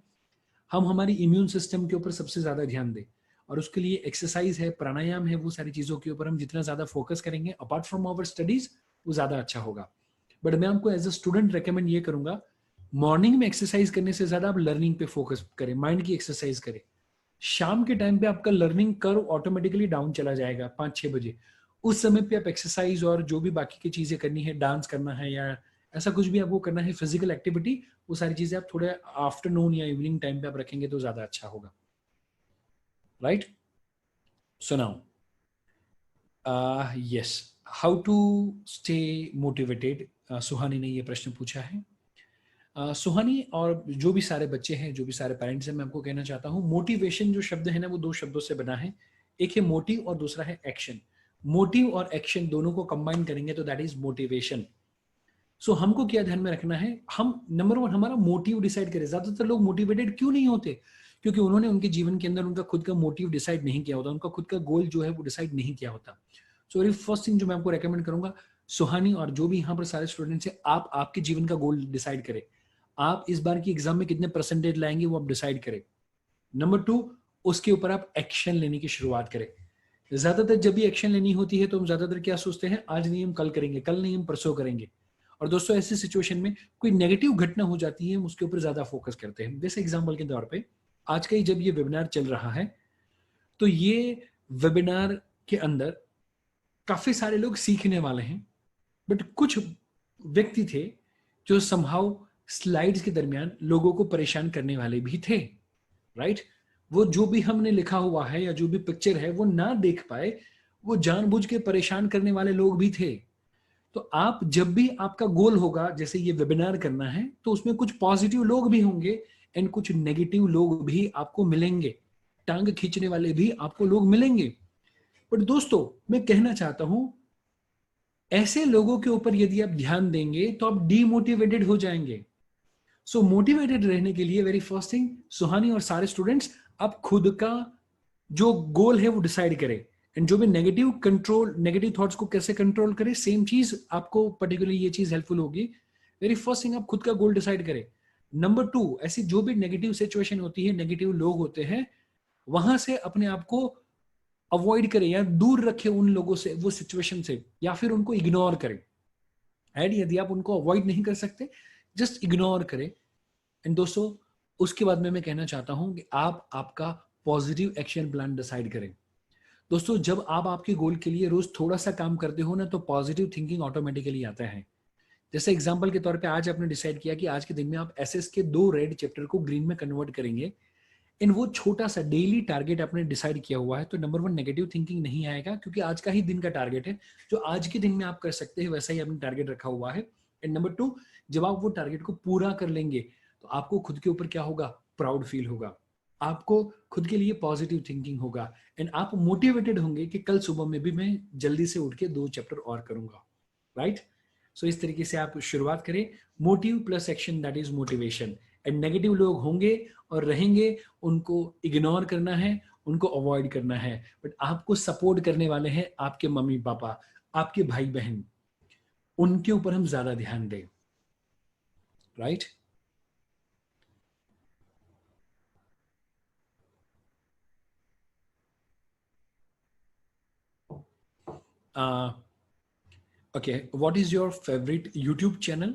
हम हमारी इम्यून सिस्टम के ऊपर सबसे ज़्यादा ध्यान दें, और उसके लिए एक्सरसाइज है, प्राणायाम है, वो सारी चीज़ों के ऊपर हम जितना ज़्यादा फोकस करेंगे अपार्ट फ्रॉम आवर स्टडीज, वो ज़्यादा अच्छा होगा। बट मैं आपको एज अ स्टूडेंट रेकमेंड ये करूंगा, मॉर्निंग में एक्सरसाइज करने से ज़्यादा आप लर्निंग पे फोकस करें, माइंड की एक्सरसाइज करें। शाम के टाइम पे आपका लर्निंग कर्व ऑटोमेटिकली डाउन चला जाएगा 5-6 बजे। उस समय पे आप एक्सरसाइज और जो भी बाकी की चीज़ें करनी है, डांस करना है या ऐसा कुछ भी आपको करना है, फिजिकल एक्टिविटी, वो सारी चीज़ें आप थोड़े आफ्टरनून या इवनिंग टाइम पे आप रखेंगे तो ज़्यादा अच्छा होगा, right. So now yes, how to stay motivated, Suhani ने ये प्रश्न पूछा है। सुहानी और जो भी सारे बच्चे हैं, जो भी सारे पेरेंट्स हैं, मैं आपको कहना चाहता हूँ, मोटिवेशन जो शब्द है ना वो 2 शब्दों से बना है। एक है मोटिव और दूसरा है एक्शन। मोटिव और एक्शन दोनों को कंबाइन करेंगे तो दैट इज मोटिवेशन। सो हमको क्या ध्यान में रखना है, हम नंबर 1 हमारा मोटिव डिसाइड करें। ज्यादातर लोग मोटिवेटेड क्यों नहीं होते, क्योंकि उन्होंने उनके जीवन के अंदर उनका खुद का मोटिव डिसाइड नहीं किया होता, उनका खुद का गोल जो है वो डिसाइड नहीं किया होता। सो वेरी फर्स्ट थिंग जो मैं आपको रेकमेंड करूंगा, सुहानी और जो भी यहाँ पर सारे स्टूडेंट्स हैं, आप आपके जीवन का गोल डिसाइड करें। आप इस बार की एग्जाम में कितने परसेंटेज लाएंगे वो आप डिसाइड करें। नंबर 2, उसके ऊपर आप एक्शन लेने की शुरुआत करें। ज्यादातर जब भी एक्शन लेनी होती है तो हम ज्यादातर क्या सोचते हैं, आज नहीं हम कल करेंगे, कल नहीं हम परसों करेंगे। और दोस्तों ऐसी सिचुएशन में कोई नेगेटिव घटना हो जाती है, हम उसके ऊपर ज्यादा फोकस करते हैं। जैसे एग्जाम्पल के तौर पे आज का ही जब ये वेबिनार चल रहा है, तो ये वेबिनार के अंदर काफी सारे लोग सीखने वाले हैं, बट कुछ व्यक्ति थे जो समहाउ स्लाइड्स के दरमियान लोगों को परेशान करने वाले भी थे, राइट। वो जो भी हमने लिखा हुआ है या जो भी पिक्चर है वो ना देख पाए, वो जानबूझ के परेशान करने वाले लोग भी थे। तो आप जब भी आपका गोल होगा, जैसे ये वेबिनार करना है, तो उसमें कुछ पॉजिटिव लोग भी होंगे एंड कुछ नेगेटिव लोग भी आपको मिलेंगे, टांग खींचने वाले भी आपको लोग मिलेंगे। बट दोस्तों मैं कहना चाहता हूं, ऐसे लोगों के ऊपर यदि आप ध्यान देंगे तो आप डीमोटिवेटेड हो जाएंगे। सो मोटिवेटेड रहने के लिए वेरी फर्स्ट थिंग, सुहानी और सारे स्टूडेंट्स, आप खुद का जो गोल है वो डिसाइड करें, एंड जो भी नेगेटिव थॉट्स को कैसे कंट्रोल करें, सेम चीज आपको पर्टिकुलरली ये चीज हेल्पफुल होगी। वेरी फर्स्ट थिंग, आप खुद का गोल डिसाइड करें। नंबर 2, ऐसी जो भी नेगेटिव सिचुएशन होती है, नेगेटिव लोग होते हैं, वहां से अपने आप को अवॉइड करें या दूर रखें उन लोगों से, वो सिचुएशन से, या फिर उनको इग्नोर करें। एंड यदि आप उनको अवॉइड नहीं कर सकते, जस्ट इग्नोर करें। एंड दोस्तों उसके बाद में मैं कहना चाहता हूं कि आप आपका पॉजिटिव एक्शन प्लान डिसाइड करें। दोस्तों जब आप आपके गोल के लिए रोज थोड़ा सा काम करते हो ना, तो पॉजिटिव थिंकिंग ऑटोमेटिकली आता है। जैसे एग्जांपल के तौर पे आज आपने डिसाइड किया कि आज के दिन में आप एसएस के 2 रेड चैप्टर को ग्रीन में कन्वर्ट करेंगे, इन वो छोटा सा डेली टारगेट आपने डिसाइड किया हुआ है, तो नंबर 1 नेगेटिव थिंकिंग नहीं आएगा, क्योंकि आज का ही दिन का टारगेट है, जो आज के दिन में आप कर सकते हैं वैसा ही आपने टारगेट रखा हुआ है। एंड नंबर 2, जब आप वो टारगेट को पूरा कर लेंगे तो आपको खुद के ऊपर क्या होगा, प्राउड फील होगा, आपको खुद के लिए पॉजिटिव थिंकिंग होगा, एंड आप मोटिवेटेड होंगे कि कल सुबह में भी मैं जल्दी से उठ के 2 चैप्टर और करूंगा, राइट। सो इस तरीके से आप शुरुआत करें, motive plus action, that is motivation. And negative लोग होंगे और रहेंगे, उनको इग्नोर करना है, उनको अवॉइड करना है, बट आपको सपोर्ट करने वाले हैं आपके मम्मी पापा, आपके भाई बहन, उनके ऊपर हम ज्यादा ध्यान दें, right. Okay, what is your favourite YouTube channel?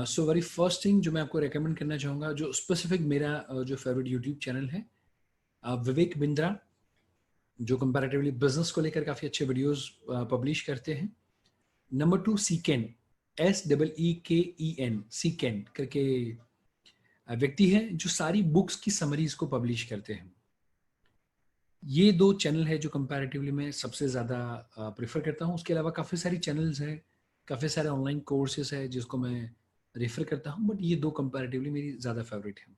So very first thing जो मैं आपको रेकमेंड करना चाहूँगा, जो स्पेसिफिक मेरा जो फेवरेट यूट्यूब चैनल है, विवेक बिंद्रा, जो कंपैरेटिवली बिजनेस को लेकर काफ़ी अच्छे वीडियोस पब्लिश करते हैं। नंबर 2 सीकेन, SEEKEN, सीकेन करके व्यक्ति है जो सारी बुक्स की समरीज को पब्लिश करते हैं। ये दो चैनल है जो कंपैरेटिवली मैं सबसे ज़्यादा प्रेफर करता हूँ। उसके अलावा काफ़ी सारी चैनल्स हैं, काफ़ी सारे ऑनलाइन कोर्सेज है जिसको मैं रेफर करता हूँ, बट ये दो कंपैरेटिवली मेरी ज़्यादा फेवरेट है।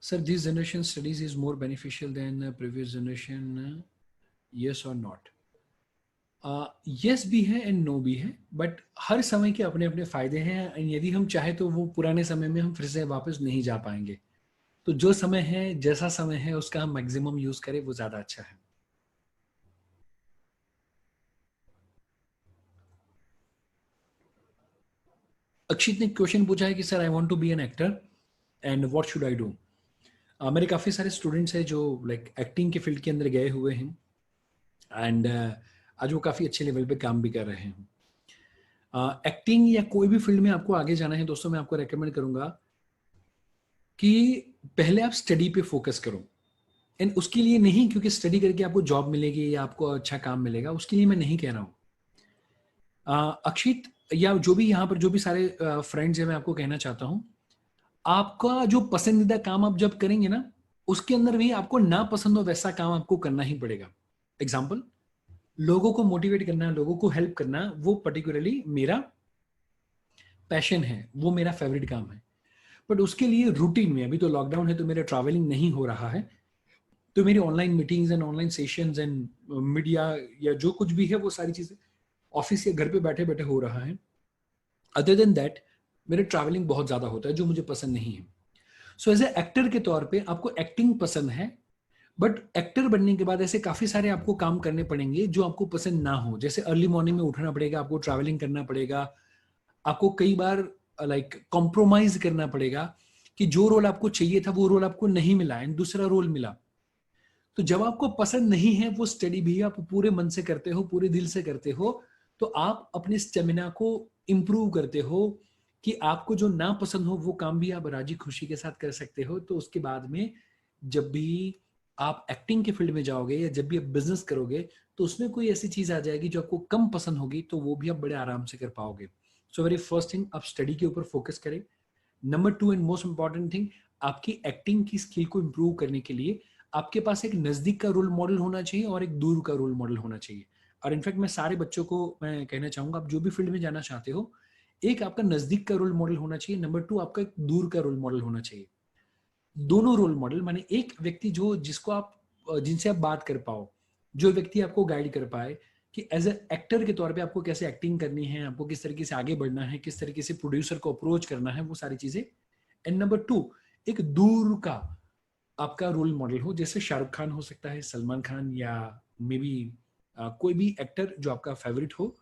Sir, this generation studies is more beneficial than previous generation, yes और नॉट? यस भी है एंड नो भी है, बट हर समय के अपने अपने फायदे हैं। and यदि हम चाहे तो वो पुराने समय में हम फिर से वापस नहीं जा पाएंगे। तो जो समय है, जैसा समय है, उसका हम मैक्सिमम यूज करें, वो ज्यादा अच्छा है। अक्षित ने क्वेश्चन पूछा है कि sir, I want to be an actor and what should I do? मेरे काफ़ी सारे स्टूडेंट्स हैं जो लाइक एक्टिंग के फील्ड के अंदर गए हुए हैं, एंड आज वो काफ़ी अच्छे लेवल पे काम भी कर रहे हैं। एक्टिंग या कोई भी फील्ड में आपको आगे जाना है दोस्तों, मैं आपको रेकमेंड करूंगा कि पहले आप स्टडी पे फोकस करो। एंड उसके लिए नहीं क्योंकि स्टडी करके आपको जॉब मिलेगी या आपको अच्छा काम मिलेगा, उसके लिए मैं नहीं कह रहा हूँ। अक्षित या जो भी यहाँ पर जो भी सारे फ्रेंड्स हैं, मैं आपको कहना चाहता हूँ, आपका जो पसंदीदा काम आप जब करेंगे ना, उसके अंदर भी आपको ना पसंद हो वैसा काम आपको करना ही पड़ेगा। एग्जाम्पल, लोगों को मोटिवेट करना, लोगों को हेल्प करना, वो पर्टिकुलरली मेरा पैशन है, वो मेरा फेवरेट काम है। बट उसके लिए रूटीन में, अभी तो लॉकडाउन है तो मेरा ट्रैवलिंग नहीं हो रहा है, तो मेरी online meetings and online sessions and media या जो कुछ भी है वो सारी चीज़ें ऑफिस या घर पे बैठे बैठे हो रहा है। अदर देन दैट, मेरे ट्रैवलिंग बहुत ज़्यादा होता है जो मुझे पसंद नहीं है। सो एज ए एक्टर के तौर पे आपको एक्टिंग पसंद है, बट एक्टर बनने के बाद ऐसे काफ़ी सारे आपको काम करने पड़ेंगे जो आपको पसंद ना हो। जैसे अर्ली मॉर्निंग में उठना पड़ेगा, आपको ट्रैवलिंग करना पड़ेगा, आपको कई बार लाइक कॉम्प्रोमाइज करना पड़ेगा कि जो रोल आपको चाहिए था वो रोल आपको नहीं मिला एंड दूसरा रोल मिला। तो जब आपको पसंद नहीं है वो स्टडी भी आप पूरे मन से करते हो, पूरे दिल से करते हो, तो आप अपने स्टेमिना को इम्प्रूव करते हो कि आपको जो ना पसंद हो वो काम भी आप राजी खुशी के साथ कर सकते हो। तो उसके बाद में जब भी आप एक्टिंग के फील्ड में जाओगे या जब भी आप बिजनेस करोगे, तो उसमें कोई ऐसी चीज आ जाएगी जो आपको कम पसंद होगी, तो वो भी आप बड़े आराम से कर पाओगे। सो वेरी फर्स्ट थिंग, आप स्टडी के ऊपर फोकस करें। Number 2 and most important thing, आपकी एक्टिंग की स्किल को इम्प्रूव करने के लिए आपके पास एक नज़दीक का रोल मॉडल होना चाहिए और एक दूर का रोल मॉडल होना चाहिए। और इनफैक्ट मैं सारे बच्चों को मैं कहना चाहूँगा, आप जो भी फील्ड में जाना चाहते हो, एक आपका नज़दीक का रोल मॉडल होना चाहिए, नंबर 2 आपका एक दूर का रोल मॉडल होना चाहिए। दोनों रोल मॉडल माने एक व्यक्ति जो जिसको आप जिनसे आप बात कर पाओ, जो व्यक्ति आपको गाइड कर पाए कि एज ए एक्टर के तौर पे आपको कैसे एक्टिंग करनी है, आपको किस तरीके से आगे बढ़ना है, किस तरीके से प्रोड्यूसर को अप्रोच करना है, वो सारी चीज़ें। एंड नंबर 2, एक दूर का आपका रोल मॉडल हो, जैसे शाहरुख खान हो सकता है, सलमान खान, या मे बी कोई भी एक्टर जो आपका फेवरेट हो,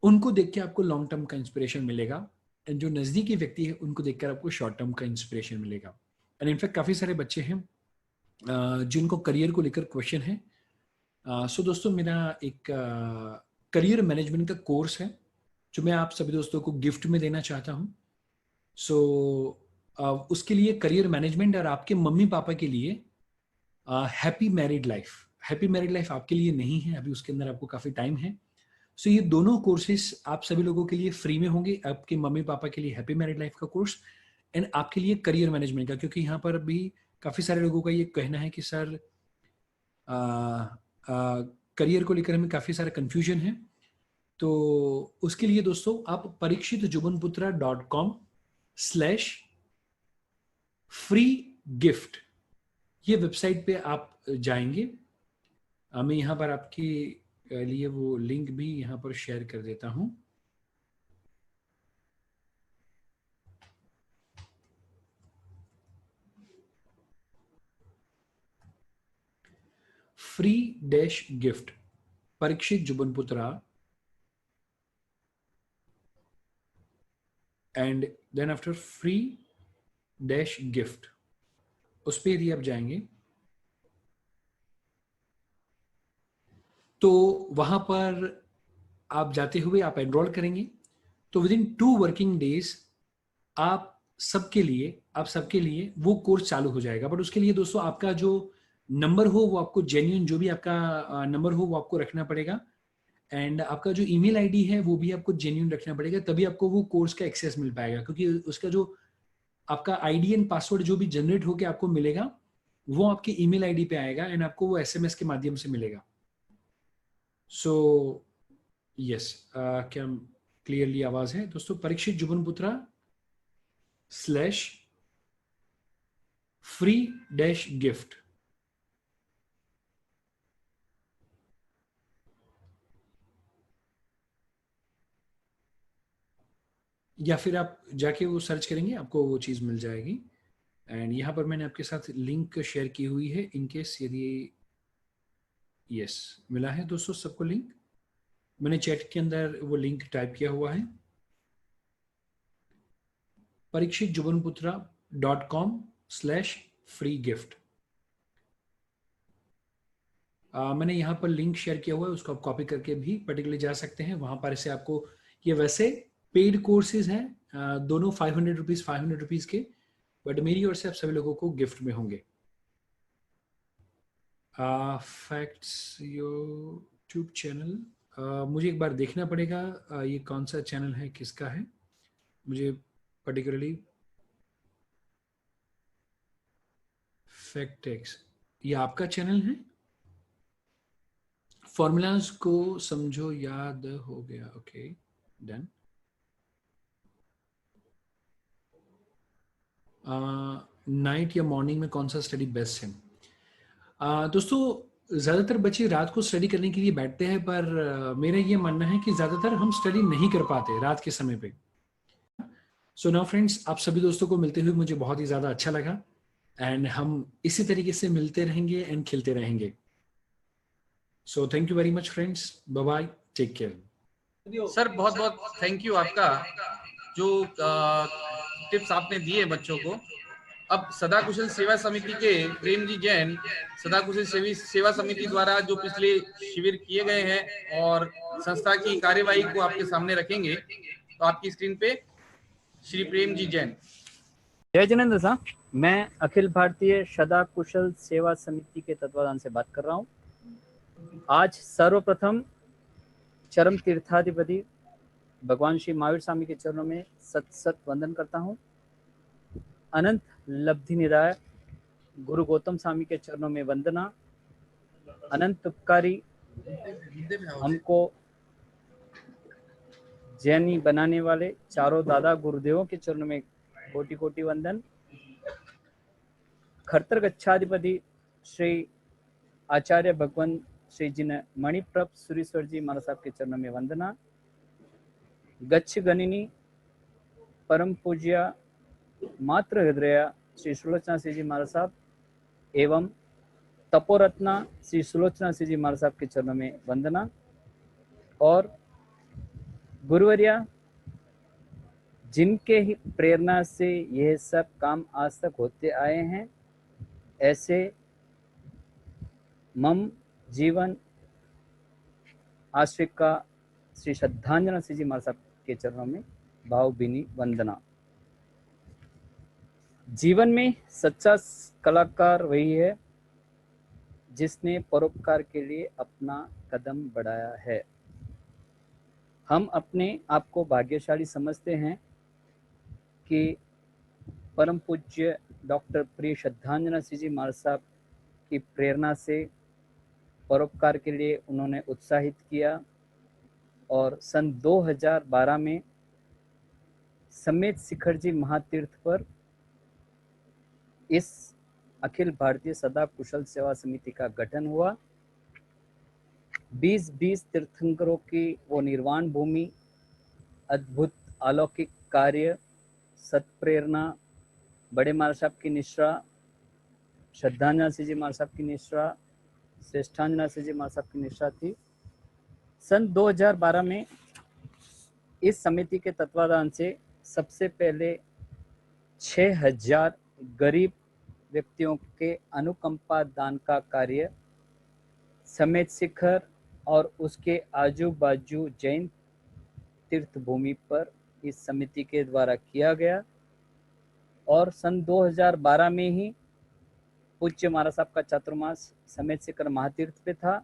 उनको देख के आपको लॉन्ग टर्म का इंस्पिरेशन मिलेगा। एंड जो नज़दीकी व्यक्ति है उनको देखकर आपको शॉर्ट टर्म का इंस्पिरेशन मिलेगा। एंड इनफैक्ट काफ़ी सारे बच्चे हैं जिनको करियर को लेकर क्वेश्चन है। सो दोस्तों, मेरा एक करियर मैनेजमेंट का कोर्स है जो मैं आप सभी दोस्तों को गिफ्ट में देना चाहता हूँ। सो उसके लिए करियर मैनेजमेंट और आपके मम्मी पापा के लिए happy married life. Happy married life आपके लिए नहीं है, अभी उसके अंदर आपको काफ़ी टाइम है। सो ये दोनों कोर्सेस आप सभी लोगों के लिए फ्री में होंगे। आपके मम्मी पापा के लिए हैप्पी मैरिड लाइफ का कोर्स एंड आपके लिए करियर मैनेजमेंट का, क्योंकि यहाँ पर भी काफ़ी सारे लोगों का ये कहना है कि सर करियर को लेकर हमें काफ़ी सारा कन्फ्यूजन है। तो उसके लिए दोस्तों आप parikshitjubanputra.com/free गिफ्ट, ये वेबसाइट पे आप जाएंगे। मैं यहाँ पर आपके लिए वो लिंक भी यहाँ पर शेयर कर देता हूँ। Free dash gift, Parikshit Jubanputra, and then after free dash gift. उस पर यदि आप जाएंगे तो वहां पर आप जाते हुए आप एनरोल करेंगे, तो विद इन 2 वर्किंग डेज आप सबके लिए वो कोर्स चालू हो जाएगा। बट उसके लिए दोस्तों आपका जो नंबर हो वो आपको जेन्युइन, जो भी आपका नंबर हो वो आपको रखना पड़ेगा, एंड आपका जो ईमेल आईडी है वो भी आपको जेन्युइन रखना पड़ेगा, तभी आपको वो कोर्स का एक्सेस मिल पाएगा। क्योंकि उसका जो आपका आईडी एंड पासवर्ड जो भी जनरेट होकर आपको मिलेगा वो आपके ईमेल आईडी पे आएगा एंड आपको वो एसएमएस के माध्यम से मिलेगा। सो यस, क्या क्लियरली आवाज है दोस्तों? परीक्षित जुबनपुत्रा /free-gift, या फिर आप जाके वो सर्च करेंगे आपको वो चीज़ मिल जाएगी। एंड यहाँ पर मैंने आपके साथ लिंक शेयर की हुई है इन केस यदि यस मिला है दोस्तों सबको लिंक। मैंने चैट के अंदर वो लिंक टाइप किया हुआ है, parikshitjubanputra.com/free-gift। मैंने यहाँ पर लिंक शेयर किया हुआ है, उसको आप कॉपी करके भी पर्टिकुलरली जा सकते हैं वहां पर। इसे आपको, ये वैसे पेड कोर्सेज हैं दोनों, 500 रुपीज के, बट मेरी ओर से आप सभी लोगों को गिफ्ट में होंगे। फैक्ट्स यूट्यूब चैनल, मुझे एक बार देखना पड़ेगा ये कौन सा चैनल है, किसका है, मुझे पर्टिकुलरली। फैक्टेक्स, ये आपका चैनल है? फॉर्मूलाज को समझो याद हो गया, ओके डन। नाइट या मॉर्निंग में कौन सा स्टडी बेस्ट है? दोस्तों ज़्यादातर बच्चे रात को स्टडी करने के लिए बैठते हैं, पर मेरा ये मानना है कि ज़्यादातर हम स्टडी नहीं कर पाते रात के समय पे। सो नाउ फ्रेंड्स, आप सभी दोस्तों को मिलते हुए मुझे बहुत ही ज़्यादा अच्छा लगा, एंड हम इसी तरीके से मिलते रहेंगे एंड खेलते रहेंगे। So thank you very much friends, bye bye, take care. Sir बहुत बहुत थैंक यू आपका, जो टिप्स आपने दिए बच्चों को। अब सदा कुशल सेवा समिति के प्रेम जी जैन सदा कुशल सेवा समिति द्वारा जो पिछले शिविर किए गए हैं और संस्था की कार्यवाही को आपके सामने रखेंगे। तो आपकी स्क्रीन पे श्री प्रेम जी जैन। जय जिनेन्द्र साहब, मैं अखिल भारतीय सदा कुशल सेवा समिति के तत्वाधान से बात कर रहा हूँ। आज सर्वप्रथम चरम तीर्थाधिपति भगवान श्री महावीर स्वामी के चरणों में सत वंदन करता हूँ। अनंत लब्धि निदाय गुरु गौतम स्वामी के चरणों में वंदना। अनंत उपकारी हमको जैनी बनाने वाले चारों दादा गुरुदेवों के चरणों में कोटि कोटि वंदन। खरतर गच्छाधिपति श्री आचार्य भगवान श्री जिन मणिप्रभ सुरीश्वर जी महाराज साहब के चरणों में वंदना। गच्छ गणिनी परम पूज्य मात्र हृदय श्री सुलोचना सिंह जी महाराज साहब एवं तपोरत्ना श्री सुलोचना सिंह जी महाराज साहब के चरणों में वंदना। और गुरुवर्या, जिनके ही प्रेरणा से यह सब काम आज तक होते आए हैं, ऐसे मम जीवन आश्रित का श्री श्रद्धांजन सिंह जी महाराज साहब के चरणों में भावभीनी वंदना। जीवन में सच्चा कलाकार वही है जिसने परोपकार के लिए अपना कदम बढ़ाया है। हम अपने आप को भाग्यशाली समझते हैं कि परम पूज्य डॉक्टर प्रिय श्रद्धांजन सिंह जी महाराज साहब की प्रेरणा से परोपकार के लिए उन्होंने उत्साहित किया और सन 2012 में समेत शिखर जी महातीर्थ पर इस अखिल भारतीय सदा कुशल सेवा समिति का गठन हुआ। 20 तीर्थंकरों की वो निर्वाण भूमि, अद्भुत अलौकिक कार्य, सत्प्रेरणा, बड़े महाराज साहब की निष्ठा, श्रद्धांजन सिंह जी महाराज साहब की निष्ठा, श्रेष्ठांजन सिंह जी महाराज साहब की निष्ठा थी। सन 2012 में इस समिति के तत्वाधान से सबसे पहले 6000 गरीब व्यक्तियों के अनुकंपा दान का कार्य समेत शिखर और उसके आजू बाजू जैन तीर्थ भूमि पर इस समिति के द्वारा किया गया और सन 2012 में ही पूज्य महाराज साहब का चातुर्मास समेत शिखर महातीर्थ पे था।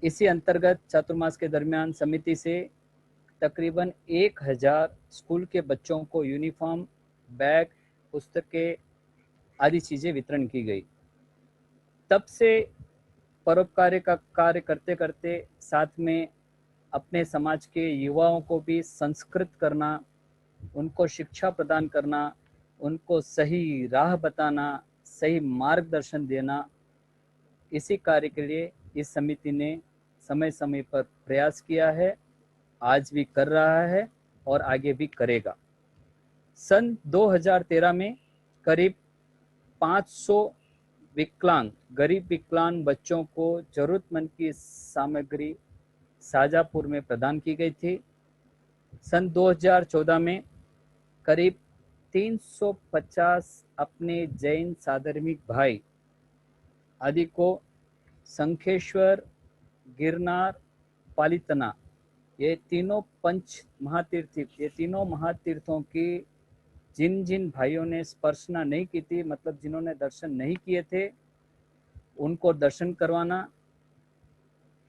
इसी अंतर्गत चातुर्मास के दरमियान समिति से तकरीबन 1000 स्कूल के बच्चों को यूनिफॉर्म, बैग, पुस्तकें आदि चीज़ें वितरण की गई। तब से परोपकारी का कार्य करते करते साथ में अपने समाज के युवाओं को भी संस्कृत करना, उनको शिक्षा प्रदान करना, उनको सही राह बताना, सही मार्गदर्शन देना, इसी कार्य के लिए इस समिति ने समय समय पर प्रयास किया है, आज भी कर रहा है और आगे भी करेगा। सन 2013 में करीब 500 विकलांग, गरीब विकलांग बच्चों को जरूरतमंद की सामग्री शाजापुर में प्रदान की गई थी। सन 2014 में करीब 350 अपने जैन साधर्मिक भाई आदि को शंखेश्वर, गिरनार, पालितना, ये तीनों पंच महातीर्थ, ये तीनों महातीर्थों की जिन जिन भाइयों ने स्पर्शना नहीं की थी, मतलब जिन्होंने दर्शन नहीं किए थे, उनको दर्शन करवाना।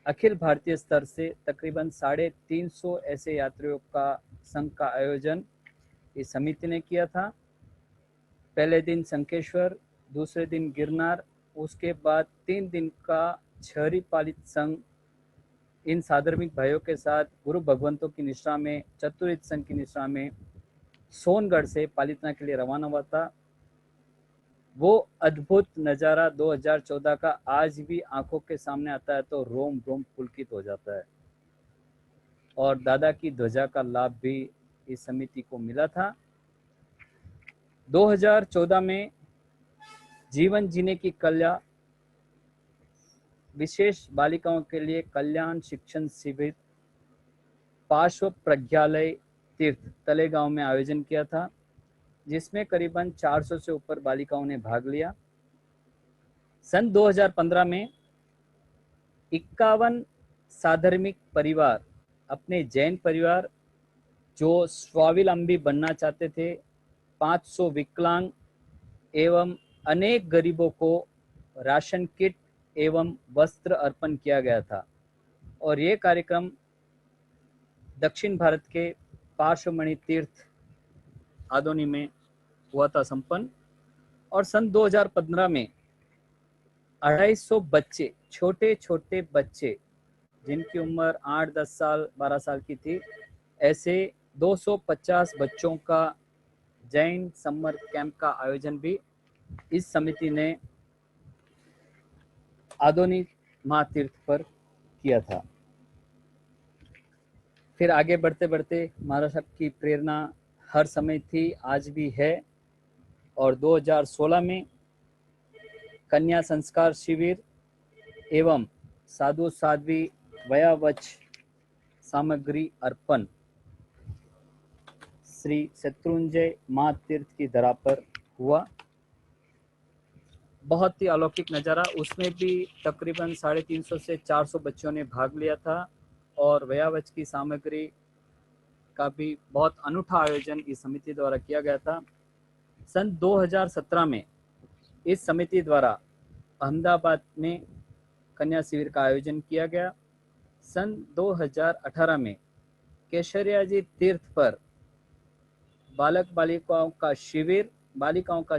अखिल भारतीय स्तर से तकरीबन 350 ऐसे यात्रियों का संघ का आयोजन इस समिति ने किया था। पहले दिन शंखेश्वर, दूसरे दिन गिरनार, उसके बाद 3 दिन का छहरी पालित संघ इन साधर्मिक भाइयों के साथ गुरु भगवंतों की निष्ठा में, चतुर्थ संघ की निष्ठा में सोनगढ़ से पालितना के लिए रवाना हुआ था। वो अद्भुत नज़ारा 2014 का आज भी आंखों के सामने आता है तो रोम रोम पुलकित हो जाता है। और दादा की ध्वजा का लाभ भी इस समिति को मिला था। 2014 में जीवन जीने की कला विशेष बालिकाओं के लिए कल्याण शिक्षण शिविर पार्श्व प्रज्ञालय तीर्थ तलेगांव में आयोजन किया था, जिसमें करीबन 400 से ऊपर बालिकाओं ने भाग लिया। सन 2015 में 51 साधर्मिक परिवार, अपने जैन परिवार जो स्वावलंबी बनना चाहते थे, 500 विकलांग एवं अनेक गरीबों को राशन किट एवं वस्त्र अर्पण किया गया था। और ये कार्यक्रम दक्षिण भारत के पार्श्वमणि तीर्थ आदोनी में हुआ था संपन्न। और सन 2015 में 250 बच्चे, छोटे छोटे बच्चे जिनकी उम्र 8, 10 साल, 12 साल की थी, ऐसे 250 बच्चों का जैन समर कैंप का आयोजन भी इस समिति ने आदोनी महातीर्थ पर किया था। फिर आगे बढ़ते बढ़ते महाराज साहब की प्रेरणा हर समय थी, आज भी है। और 2016 में कन्या संस्कार शिविर एवं साधु साध्वी वयावच सामग्री अर्पण श्री शत्रुंजय महातीर्थ की धरा पर हुआ। बहुत ही अलौकिक नज़ारा, उसमें भी तकरीबन 350 से 400 बच्चों ने भाग लिया था और वयावच की सामग्री का भी बहुत अनूठा आयोजन इस समिति द्वारा किया गया था। सन 2017 में इस समिति द्वारा अहमदाबाद में कन्या शिविर का आयोजन किया गया। सन 2018 में केशरिया जी तीर्थ पर बालिकाओं का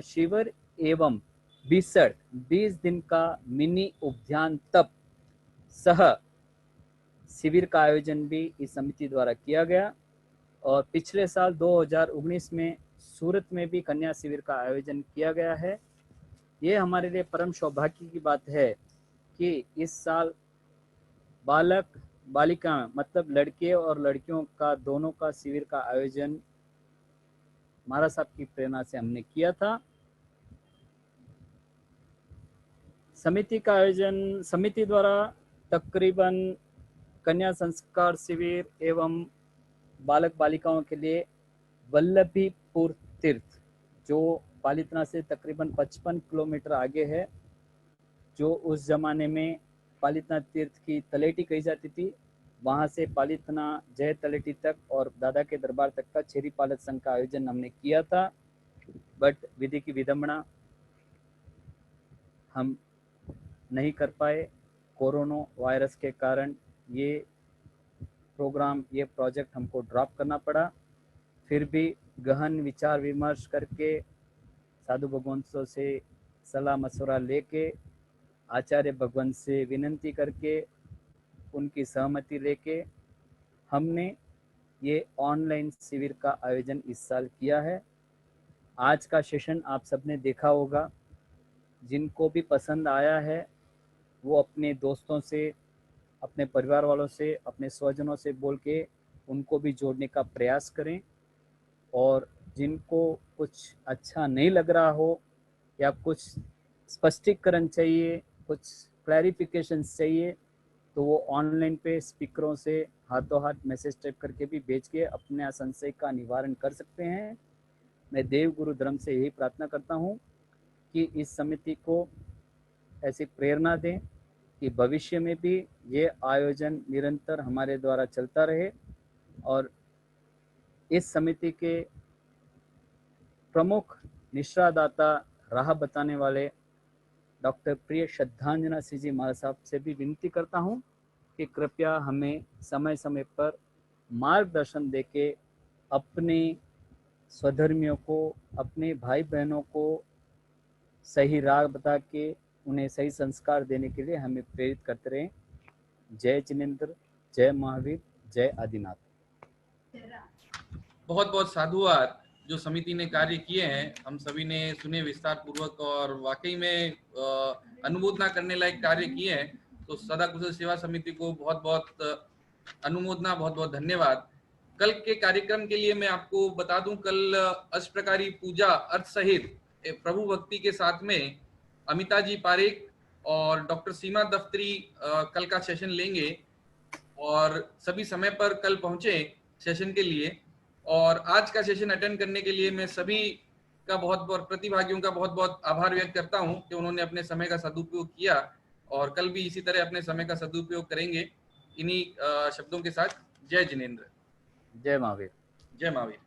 शिविर एवं 20 दिन का मिनी उपध्यान तप सह शिविर का आयोजन भी इस समिति द्वारा किया गया। और पिछले साल 2019 में सूरत में भी कन्या शिविर का आयोजन किया गया है। ये हमारे लिए परम सौभाग्य की बात है कि इस साल बालक बालिका मतलब लड़के और लड़कियों का दोनों का शिविर का आयोजन महाराज साहब की प्रेरणा से हमने किया था। समिति का आयोजन, समिति द्वारा तकरीबन कन्या संस्कार शिविर एवं बालक बालिकाओं के लिए वल्लभीपुर तीर्थ जो पालितना से तकरीबन 55 किलोमीटर आगे है, जो उस जमाने में पालितना तीर्थ की तलेटी कही जाती थी। वहाँ से पालितना जय तलेटी तक और दादा के दरबार तक का छेरी पालक संघ का आयोजन हमने किया था, बट विधि की विडंबना हम नहीं कर पाए। कोरोना वायरस के कारण ये प्रोग्राम, ये प्रोजेक्ट हमको ड्रॉप करना पड़ा। फिर भी गहन विचार विमर्श करके, साधु भगवंतों से सलाह मशवरा लेके, आचार्य भगवंत से विनंती करके, उनकी सहमति लेके हमने ये ऑनलाइन शिविर का आयोजन इस साल किया है। आज का सेशन आप सबने देखा होगा। जिनको भी पसंद आया है वो अपने दोस्तों से, अपने परिवार वालों से, अपने स्वजनों से बोल के उनको भी जोड़ने का प्रयास करें। और जिनको कुछ अच्छा नहीं लग रहा हो या कुछ स्पष्टीकरण चाहिए, कुछ क्लैरिफिकेशन चाहिए, तो वो ऑनलाइन पे स्पीकरों से हाथों हाथ मैसेज टाइप करके भी भेज के अपने संशय का निवारण कर सकते हैं। मैं देव गुरु धर्म से यही प्रार्थना करता हूँ कि इस समिति को ऐसी प्रेरणा दें कि भविष्य में भी ये आयोजन निरंतर हमारे द्वारा चलता रहे। और इस समिति के प्रमुख निश्रादाता, राह बताने वाले डॉक्टर प्रिय श्रद्धांजना सिंह जी महाराज साहब से भी विनती करता हूं कि कृपया हमें समय समय पर मार्गदर्शन देके अपने स्वधर्मियों को, अपने भाई बहनों को सही राह बता के उन्हें सही संस्कार देने के लिए हमें प्रेरित करते रहें। जय जिनेंद्र, जय महावीर, जय आदिनाथ। बहुत बहुत साधुवाद जो समिति ने कार्य किए हैं, हम सभी ने सुने विस्तार पूर्वक और वाकई में अनुमोदना करने लायक कार्य किए हैं। तो सदा कुशल सेवा समिति को बहुत बहुत अनुमोदना, बहुत बहुत धन्यवाद। कल के कार्यक्रम के लिए मैं आपको बता दूं, कल अष्टप्रकारी पूजा अर्थ सहित प्रभु भक्ति के साथ में अमिता जी पारेख और डॉक्टर सीमा दफ्तरी कल का सेशन लेंगे और सभी समय पर कल पहुंचे सेशन के लिए। और आज का सेशन अटेंड करने के लिए मैं सभी का बहुत बहुत प्रतिभागियों का बहुत बहुत आभार व्यक्त करता हूं कि उन्होंने अपने समय का सदुपयोग किया और कल भी इसी तरह अपने समय का सदुपयोग करेंगे। इन्हीं शब्दों के साथ जय जिनेंद्र, जय महावीर। जय महावीर।